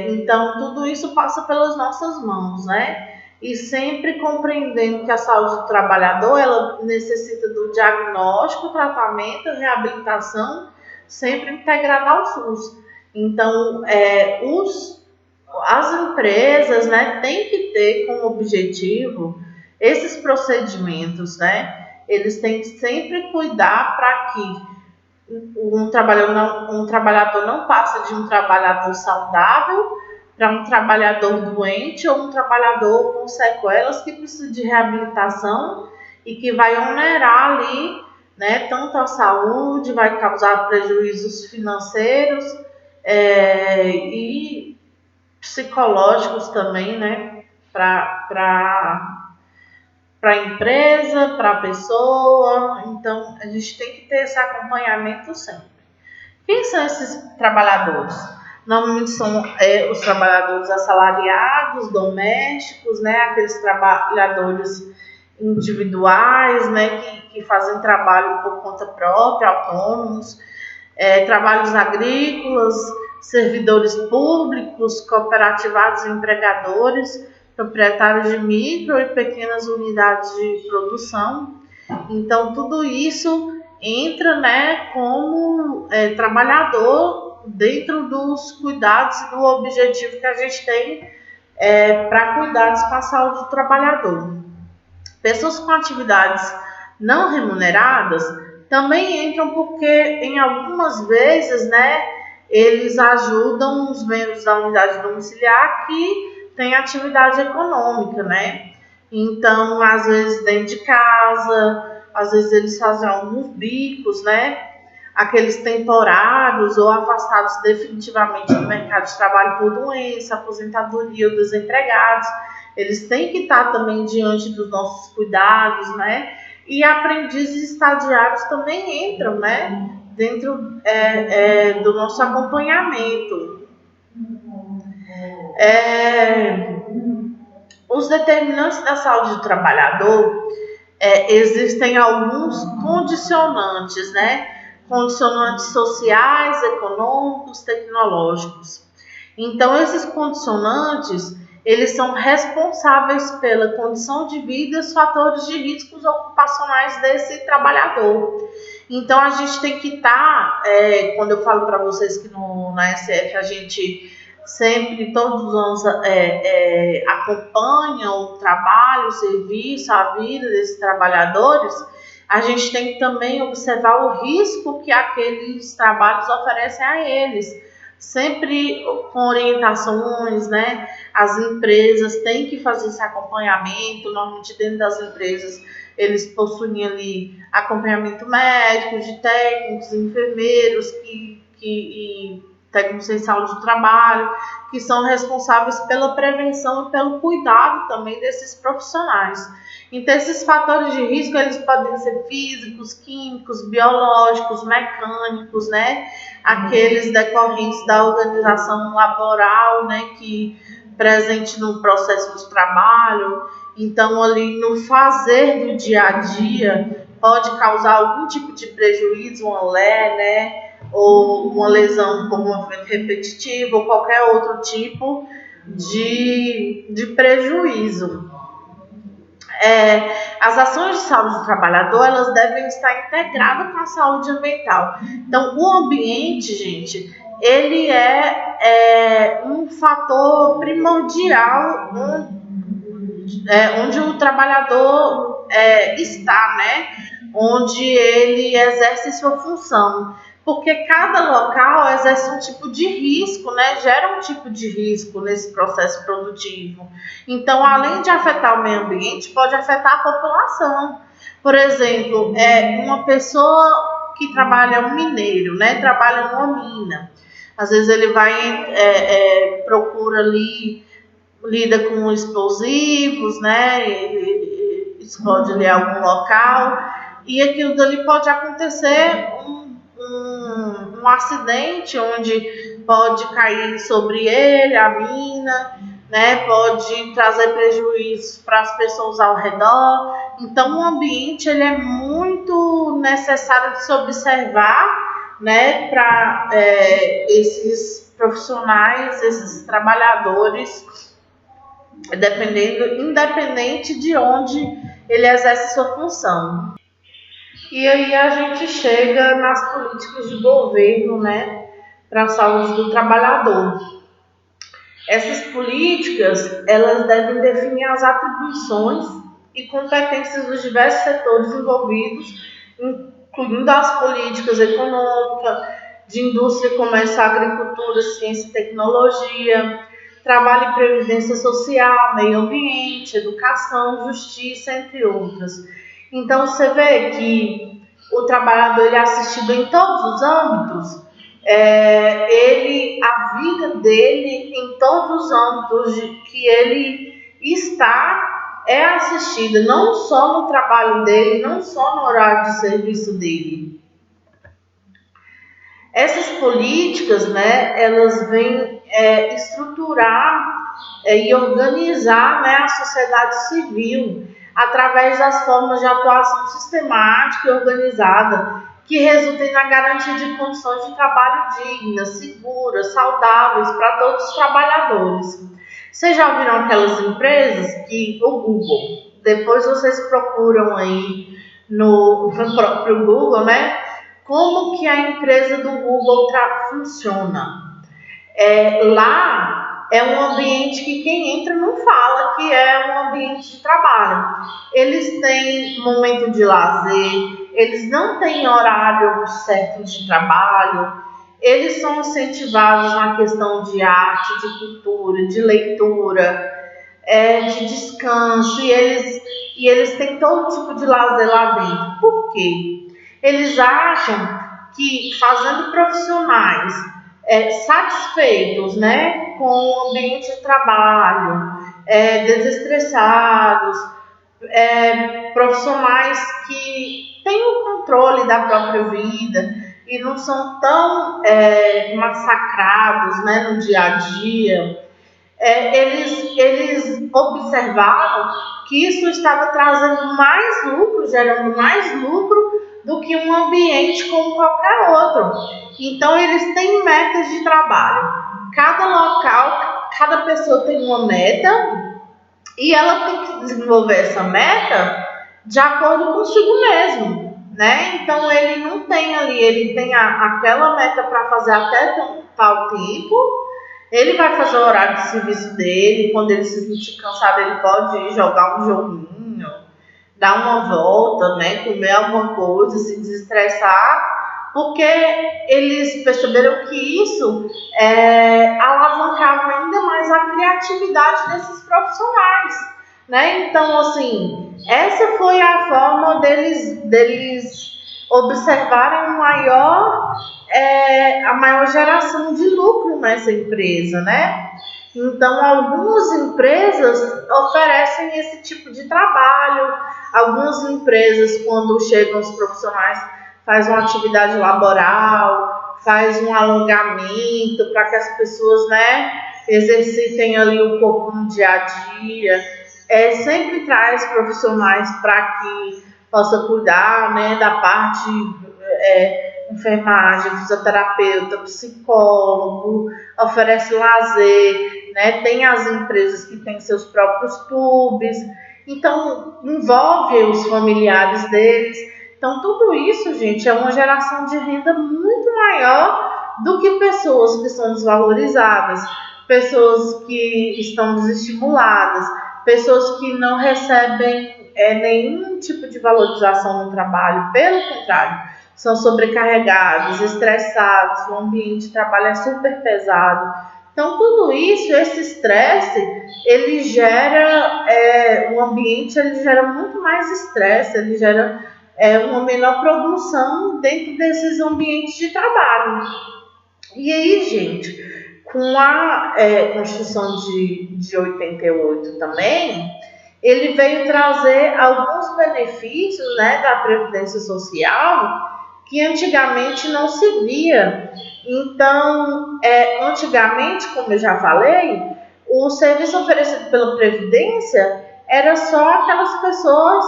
Então, tudo isso passa pelas nossas mãos, né? E sempre compreendendo que a saúde do trabalhador, ela necessita do diagnóstico, tratamento, reabilitação, sempre integrada ao SUS. Então, as empresas, né, têm que ter como objetivo esses procedimentos, né? Eles têm que sempre cuidar para que um trabalhador não passe de um trabalhador saudável para um trabalhador doente ou um trabalhador com sequelas que precisa de reabilitação e que vai onerar ali, né, tanto a saúde, vai causar prejuízos financeiros e psicológicos também, né, para a empresa, para a pessoa. Então, a gente tem que ter esse acompanhamento sempre. Quem são esses trabalhadores? Normalmente são os trabalhadores assalariados, domésticos, né, aqueles trabalhadores individuais, né, que fazem trabalho por conta própria, autônomos, trabalhos agrícolas, servidores públicos, cooperativados e empregadores. proprietários de micro e pequenas unidades de produção. Então, tudo isso entra, né, como trabalhador dentro dos cuidados e do objetivo que a gente tem para cuidados com a saúde do trabalhador. Pessoas com atividades não remuneradas também entram porque, em algumas vezes, né, eles ajudam os membros da unidade domiciliar que têm atividade econômica, né? Então, às vezes dentro de casa, às vezes eles fazem alguns bicos, né? Aqueles temporários ou afastados definitivamente do mercado de trabalho por doença, aposentadoria ou desempregados. Eles têm que estar também diante dos nossos cuidados, né? E aprendizes estagiários também entram, né? Dentro do nosso acompanhamento. Os determinantes da saúde do trabalhador, existem alguns condicionantes, né? Condicionantes sociais, econômicos, tecnológicos. Então, esses condicionantes, eles são responsáveis pela condição de vida e os fatores de riscos ocupacionais desse trabalhador. Então, a gente tem que estar, quando eu falo para vocês que na SF a gente sempre, todos os anos, acompanha o trabalho, o serviço, a vida desses trabalhadores, a gente tem que também observar o risco que aqueles trabalhos oferecem a eles, sempre com orientações, né? As empresas têm que fazer esse acompanhamento, normalmente dentro das empresas eles possuem ali acompanhamento médico, de técnicos, enfermeiros e técnicos em saúde do trabalho, que são responsáveis pela prevenção e pelo cuidado também desses profissionais. Então, esses fatores de risco, eles podem ser físicos, químicos, biológicos, mecânicos, né? Aqueles decorrentes da organização laboral, né? Que presente no processo de trabalho. Então, ali no fazer do dia a dia, pode causar algum tipo de prejuízo, uma LE, né? Ou uma lesão por movimento repetitivo, ou qualquer outro tipo de prejuízo. As ações de saúde do trabalhador, elas devem estar integradas com a saúde ambiental. Então, o ambiente, gente, ele é um fator primordial onde o trabalhador está, né? Onde ele exerce sua função. Porque cada local exerce um tipo de risco, né? Gera um tipo de risco nesse processo produtivo. Então, além de afetar o meio ambiente, pode afetar a população. Por exemplo, uma pessoa que trabalha, um mineiro, né? Trabalha numa mina. Às vezes ele vai, procura ali, lida com explosivos, né? E explode ali algum local. E aquilo dali pode acontecer um acidente onde pode cair sobre ele, a mina, né? Pode trazer prejuízos para as pessoas ao redor. Então, o ambiente ele é muito necessário de se observar, né? Para esses profissionais, esses trabalhadores, independente de onde ele exerce sua função. E aí a gente chega nas políticas de governo, né, para a saúde do trabalhador. Essas políticas, elas devem definir as atribuições e competências dos diversos setores envolvidos, incluindo as políticas econômicas, de indústria, comércio, agricultura, ciência e tecnologia, trabalho e previdência social, meio ambiente, educação, justiça, entre outras. Então, você vê que o trabalhador ele é assistido em todos os âmbitos, a vida dele em todos os âmbitos que ele está é assistida, não só no trabalho dele, não só no horário de serviço dele. Essas políticas, né, elas vêm estruturar e organizar, né, a sociedade civil através das formas de atuação sistemática e organizada que resultem na garantia de condições de trabalho dignas, seguras, saudáveis para todos os trabalhadores. Vocês já viram aquelas empresas que o Google, depois vocês procuram aí no próprio Google, né? Como que a empresa do Google funciona? Lá é um ambiente que quem entra não fala que é um ambiente de trabalho. Eles têm momento de lazer, eles não têm horário certo de trabalho, eles são incentivados na questão de arte, de cultura, de leitura, de descanso, e eles têm todo tipo de lazer lá dentro. Por quê? Eles acham que fazendo profissionais satisfeitos, né, com o ambiente de trabalho, desestressados, profissionais que têm o controle da própria vida e não são tão massacrados, né, no dia a dia, eles observaram que isso estava trazendo mais lucro, gerando mais lucro do que um ambiente como qualquer outro. Então, eles têm metas de trabalho. Cada local, cada pessoa tem uma meta e ela tem que desenvolver essa meta de acordo consigo mesmo, né? Então, ele não tem ali, ele tem aquela meta para fazer até tal tempo. Ele vai fazer o horário de serviço dele, quando ele se sentir cansado, ele pode ir jogar um joguinho, dar uma volta, né, comer alguma coisa, se desestressar, porque eles perceberam que isso alavancava ainda mais a criatividade desses profissionais, né? Então, assim, essa foi a forma deles observarem a maior geração de lucro nessa empresa, né? Então, algumas empresas oferecem esse tipo de trabalho, algumas empresas, quando chegam os profissionais, fazem uma atividade laboral, faz um alongamento para que as pessoas, né, exercitem ali o corpo no dia a dia. Sempre traz profissionais para que possa cuidar, né, da parte enfermagem, fisioterapeuta, psicólogo, oferece lazer, né? Tem as empresas que têm seus próprios clubes, então envolve os familiares deles. Então tudo isso, gente, é uma geração de renda muito maior do que pessoas que são desvalorizadas, pessoas que estão desestimuladas, pessoas que não recebem nenhum tipo de valorização no trabalho, pelo contrário, são sobrecarregados, estressados, o ambiente de trabalho é super pesado. Então, tudo isso, esse estresse, ele gera, o ambiente ele gera muito mais estresse, ele gera uma menor produção dentro desses ambientes de trabalho. E aí, gente, com a Constituição de 88 também, ele veio trazer alguns benefícios, né, da Previdência Social que antigamente não se via. Então, antigamente, como eu já falei, o serviço oferecido pela Previdência era só aquelas pessoas,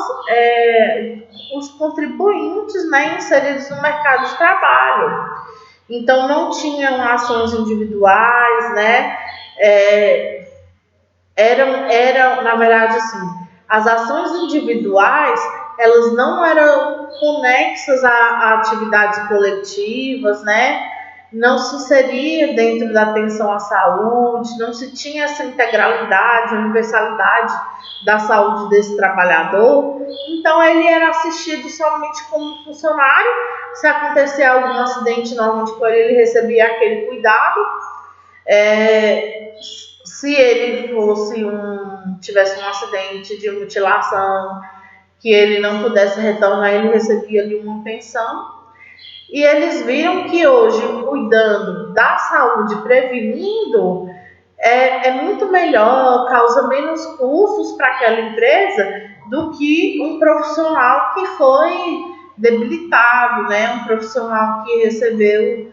os contribuintes, né, inseridos no mercado de trabalho. Então, não tinham ações individuais, né, na verdade, assim, as ações individuais, elas não eram conexas a atividades coletivas, né? Não se inseria dentro da atenção à saúde, não se tinha essa integralidade, universalidade da saúde desse trabalhador. Então, ele era assistido somente como funcionário. Se acontecer algum acidente normalmente com ele recebia aquele cuidado. Se ele tivesse um acidente de mutilação, que ele não pudesse retornar, ele recebia ali uma pensão. E eles viram que hoje, cuidando da saúde, prevenindo, é muito melhor, causa menos custos para aquela empresa do que um profissional que foi debilitado, né? Um profissional que recebeu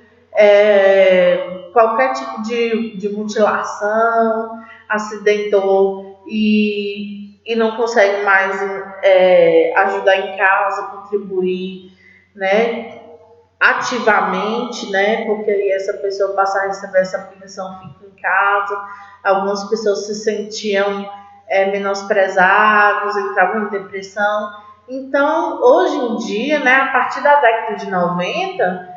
qualquer tipo de mutilação, acidentou e não consegue mais ajudar em casa, contribuir, né? ativamente, né? Porque aí essa pessoa passa a receber essa punição, fica em casa. Algumas pessoas se sentiam menosprezados, entravam em depressão. Então, hoje em dia, né, a partir da década de 90,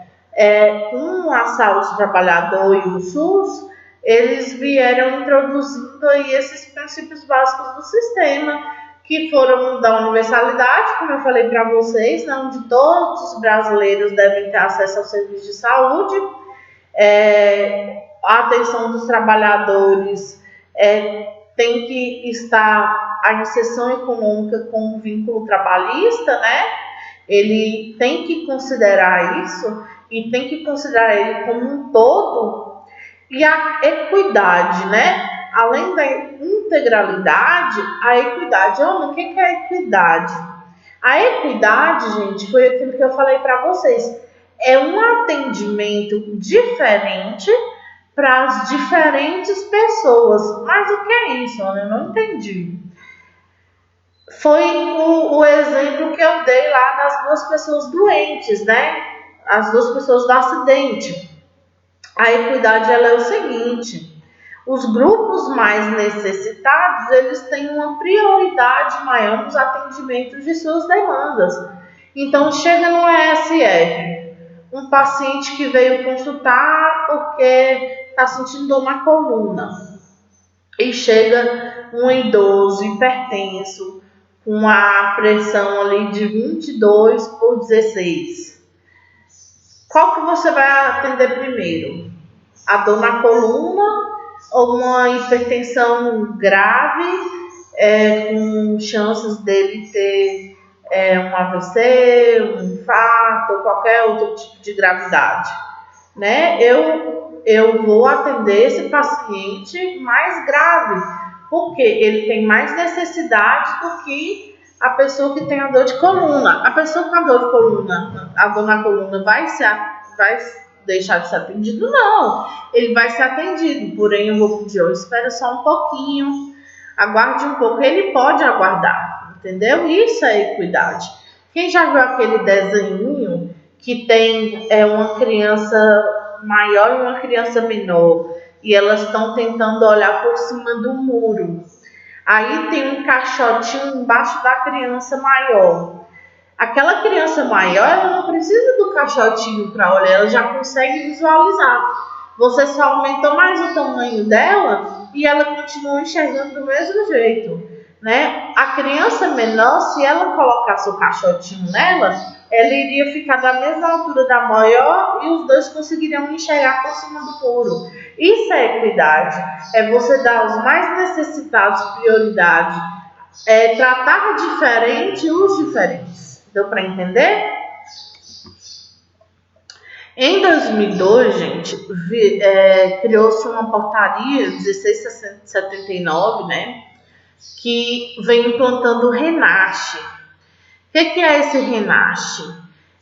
com a saúde do trabalhador e o SUS, eles vieram introduzindo aí esses princípios básicos do sistema, que foram da universalidade, como eu falei para vocês, né, onde todos os brasileiros devem ter acesso ao serviço de saúde, a atenção dos trabalhadores tem que estar a inserção econômica com um vínculo trabalhista, né? Ele tem que considerar isso e tem que considerar ele como um todo, e a equidade, né? Além da integralidade, a equidade. O que é a equidade? A equidade, gente, foi aquilo que eu falei para vocês. É um atendimento diferente para as diferentes pessoas. Mas o que é isso, Ana? Eu não entendi. Foi o exemplo que eu dei lá das duas pessoas doentes, né? As duas pessoas do acidente. A equidade ela é o seguinte: os grupos mais necessitados, eles têm uma prioridade maior nos atendimentos de suas demandas. Então, chega no ESR, um paciente que veio consultar porque está sentindo dor na coluna, e chega um idoso hipertenso com a pressão ali de 22/16. Qual que você vai atender primeiro? A dor na coluna ou uma hipertensão grave, com chances dele ter um AVC, um infarto ou qualquer outro tipo de gravidade, né? Eu vou atender esse paciente mais grave, porque ele tem mais necessidade do que a pessoa que tem a dor de coluna. A pessoa com a dor de coluna, a dor na coluna vai deixar de ser atendido? Não, ele vai ser atendido, porém eu vou pedir, espera só um pouquinho, aguarde um pouco. Ele pode aguardar, entendeu? Isso é equidade. Quem já viu aquele desenho que tem uma criança maior e uma criança menor, e elas estão tentando olhar por cima do muro, aí tem um caixotinho embaixo da criança maior. Aquela criança maior, ela não precisa do caixotinho para olhar, ela já consegue visualizar. Você só aumentou mais o tamanho dela e ela continua enxergando do mesmo jeito, né? A criança menor, se ela colocasse o caixotinho nela, ela iria ficar da mesma altura da maior e os dois conseguiriam enxergar por cima do muro. Isso é equidade, é você dar aos mais necessitados prioridade, tratar diferente os diferentes. Deu para entender? Em 2002, gente, criou-se uma portaria 1679, né, que vem implantando o RENASCE. O que é esse RENASCE?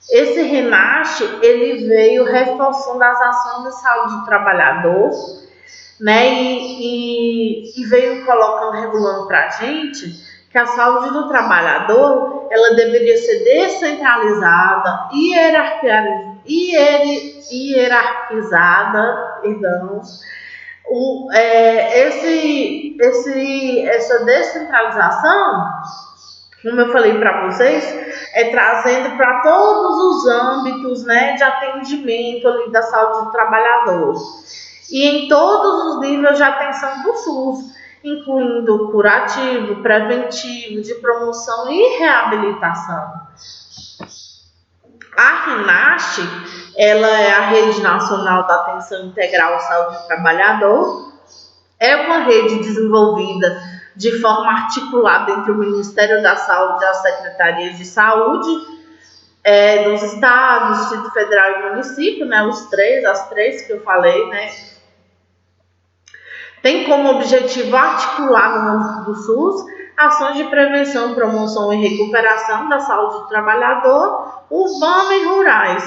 Esse RENASCE, ele veio reforçando as ações de saúde do trabalhador, né, e veio colocando, regulando para a gente que a saúde do trabalhador, ela deveria ser descentralizada, hierarquizada, perdão. Essa descentralização, como eu falei para vocês, trazendo para todos os âmbitos, né, de atendimento ali da saúde do trabalhador. E em todos os níveis de atenção do SUS, incluindo curativo, preventivo, de promoção e reabilitação. A RENASCE, ela é a Rede Nacional da Atenção Integral à Saúde do Trabalhador. É uma rede desenvolvida de forma articulada entre o Ministério da Saúde e as Secretarias de Saúde dos estados, Distrito Federal e município, né, as três que eu falei, né. Tem como objetivo articular no âmbito do SUS ações de prevenção, promoção e recuperação da saúde do trabalhador, urbano e rurais,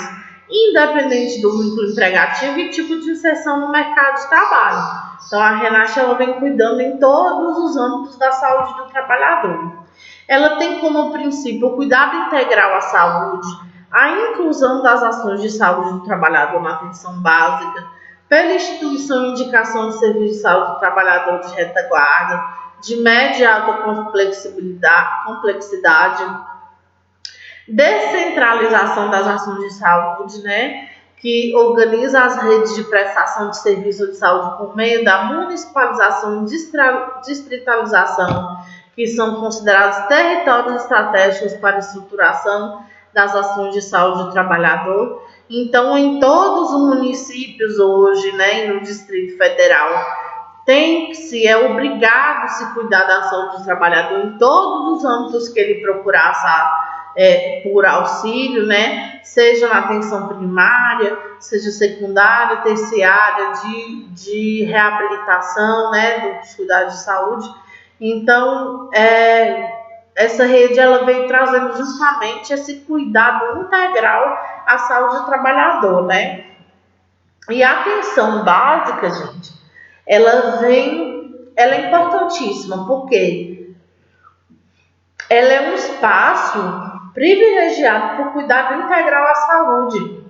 independente do vínculo emregativo e tipo de inserção no mercado de trabalho. Então, a RENASCE, ela vem cuidando em todos os âmbitos da saúde do trabalhador. Ela tem como princípio o cuidado integral à saúde, a inclusão das ações de saúde do trabalhador na atenção básica, pela instituição e indicação de serviços de saúde do trabalhador de retaguarda, de média e alta complexidade, descentralização das ações de saúde, né, que organiza as redes de prestação de serviço de saúde por meio da municipalização e distritalização, que são considerados territórios estratégicos para a estruturação das ações de saúde do trabalhador. Então, em todos os municípios hoje, né, e no Distrito Federal, é obrigado a se cuidar da saúde do trabalhador em todos os âmbitos que ele procurasse por auxílio, né? Seja na atenção primária, seja secundária, terciária, de reabilitação, né? Dos cuidados de saúde. Então, essa rede ela veio trazendo justamente esse cuidado integral à saúde do trabalhador, né? E a atenção básica, gente, ela é importantíssima, porque ela é um espaço privilegiado por cuidado integral à saúde.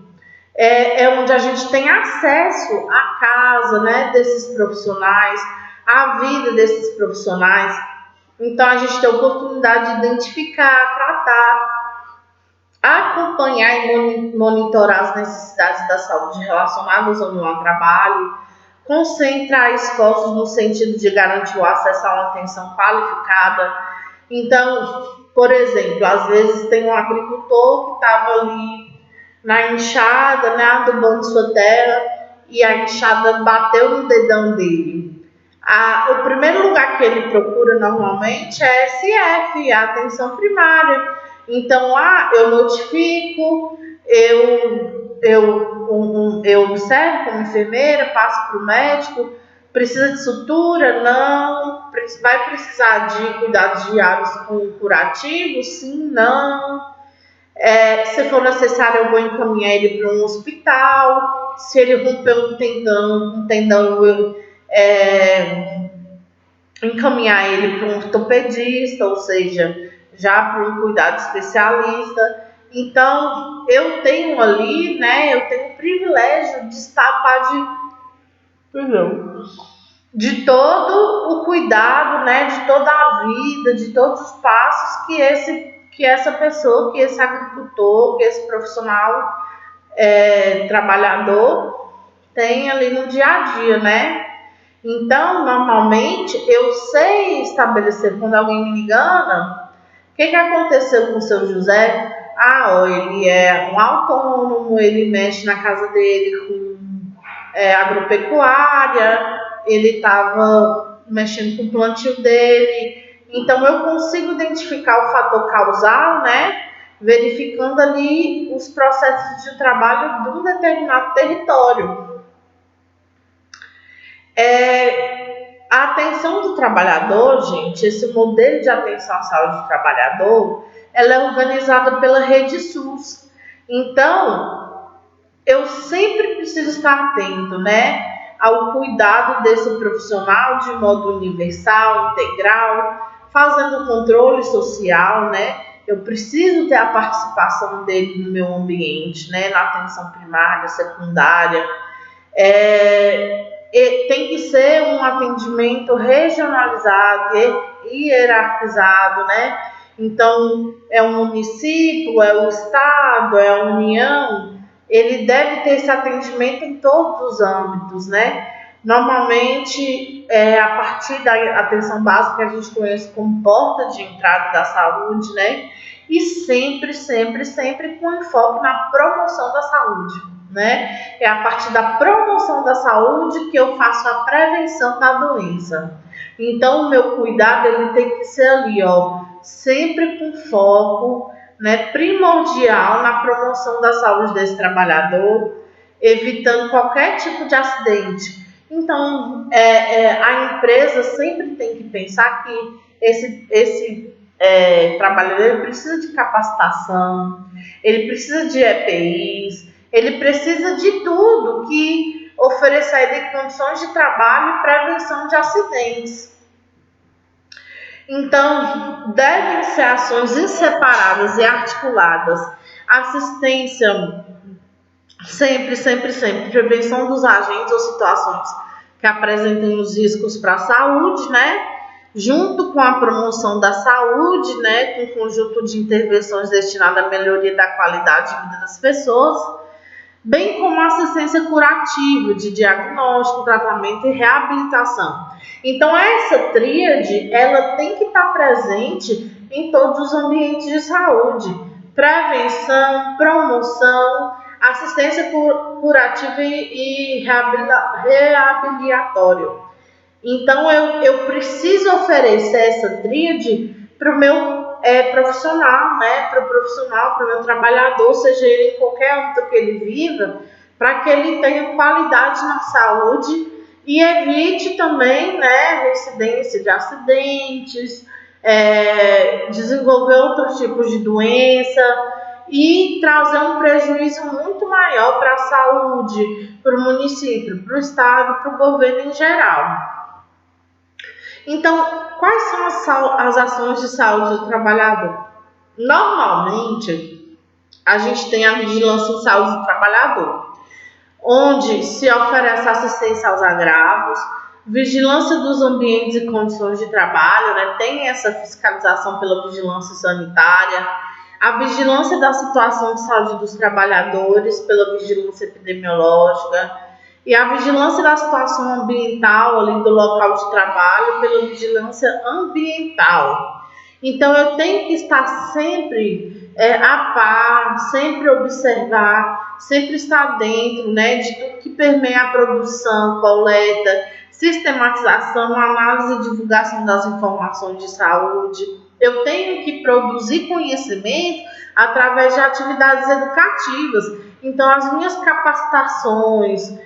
É onde a gente tem acesso à casa, né, desses profissionais, à vida desses profissionais. Então, a gente tem a oportunidade de identificar, tratar, acompanhar e monitorar as necessidades da saúde relacionadas ao meu trabalho, concentrar esforços no sentido de garantir o acesso a uma atenção qualificada. Então, por exemplo, às vezes tem um agricultor que estava ali na enxada, né, adubando sua terra, e a enxada bateu no dedão dele. O primeiro lugar que ele procura normalmente é SF, a atenção primária. Então, eu notifico, eu observo como enfermeira, passo para o médico. Precisa de sutura? Não. Vai precisar de cuidados diários com curativo? Sim, não. Se for necessário, eu vou encaminhar ele para um hospital. Se ele rompeu um tendão, eu encaminhar ele para um ortopedista, ou seja, já para um cuidado especialista. Então, eu tenho ali, né, eu tenho o privilégio de estar de todo o cuidado, né, de toda a vida, de todos os passos que essa pessoa, que esse agricultor, que esse profissional trabalhador tem ali no dia a dia, né? Então, normalmente, eu sei estabelecer, quando alguém me engana, o que aconteceu com o seu José? Ele é um autônomo, ele mexe na casa dele com agropecuária, ele estava mexendo com o plantio dele. Então, eu consigo identificar o fator causal, né? Verificando ali os processos de trabalho de um determinado território. A atenção do trabalhador, gente, esse modelo de atenção à saúde do trabalhador, ela é organizada pela Rede SUS. Então, eu sempre preciso estar atento, né, ao cuidado desse profissional de modo universal, integral, fazendo controle social, né? Eu preciso ter a participação dele no meu ambiente, né, na atenção primária, secundária. Tem que ser um atendimento regionalizado e hierarquizado, né? Então, é o município, é o estado, é a União, ele deve ter esse atendimento em todos os âmbitos, né? Normalmente, a partir da atenção básica, que a gente conhece como porta de entrada da saúde, né? E sempre, sempre, sempre com enfoque na promoção da saúde, né? É a partir da promoção da saúde que eu faço a prevenção da doença. Então, o meu cuidado ele tem que ser ali, sempre com foco, né, primordial na promoção da saúde desse trabalhador, evitando qualquer tipo de acidente. Então, a empresa sempre tem que pensar que esse trabalhador ele precisa de capacitação, ele precisa de EPIs, ele precisa de tudo que ofereça a ele condições de trabalho e prevenção de acidentes. Então, devem ser ações inseparáveis e articuladas assistência sempre, prevenção dos agentes ou situações que apresentem os riscos para a saúde, né? Junto com a promoção da saúde, né? Com um conjunto de intervenções destinadas à melhoria da qualidade de vida das pessoas, bem como a assistência curativa de diagnóstico, tratamento e reabilitação. Então, essa tríade, ela tem que estar presente em todos os ambientes de saúde: prevenção, promoção, assistência curativa e reabilitatório. Então, eu preciso oferecer essa tríade para o meu profissional, né? Para o profissional, para o meu trabalhador, seja ele em qualquer âmbito que ele viva, para que ele tenha qualidade na saúde e evite também, né, reincidência de acidentes, desenvolver outros tipos de doença e trazer um prejuízo muito maior para a saúde, para o município, para o estado, para o governo em geral. Então, quais são as ações de saúde do trabalhador? Normalmente, a gente tem a vigilância em saúde do trabalhador, onde se oferece assistência aos agravos, vigilância dos ambientes e condições de trabalho, né? Tem essa fiscalização pela vigilância sanitária, a vigilância da situação de saúde dos trabalhadores pela vigilância epidemiológica, e a vigilância da situação ambiental ali do local de trabalho pela vigilância ambiental. Então, eu tenho que estar sempre a par, sempre observar, sempre estar dentro, né, de tudo que permeia a produção, coleta, sistematização, análise e divulgação das informações de saúde. Eu tenho que produzir conhecimento através de atividades educativas. Então, as minhas capacitações,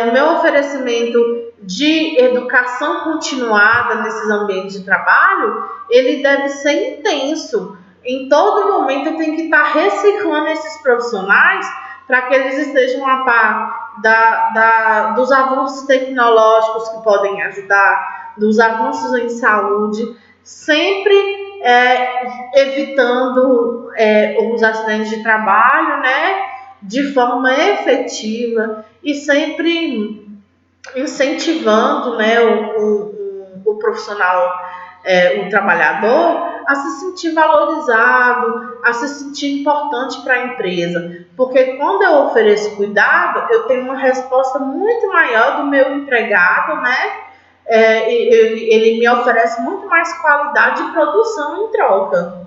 o meu oferecimento de educação continuada nesses ambientes de trabalho, ele deve ser intenso. Em todo momento eu tenho que estar reciclando esses profissionais para que eles estejam a par dos avanços tecnológicos que podem ajudar, dos avanços em saúde, sempre evitando os acidentes de trabalho, né, de forma efetiva e sempre incentivando, né, o profissional, o trabalhador, a se sentir valorizado, a se sentir importante para a empresa. Porque quando eu ofereço cuidado, eu tenho uma resposta muito maior do meu empregado, né? Ele me oferece muito mais qualidade de produção em troca.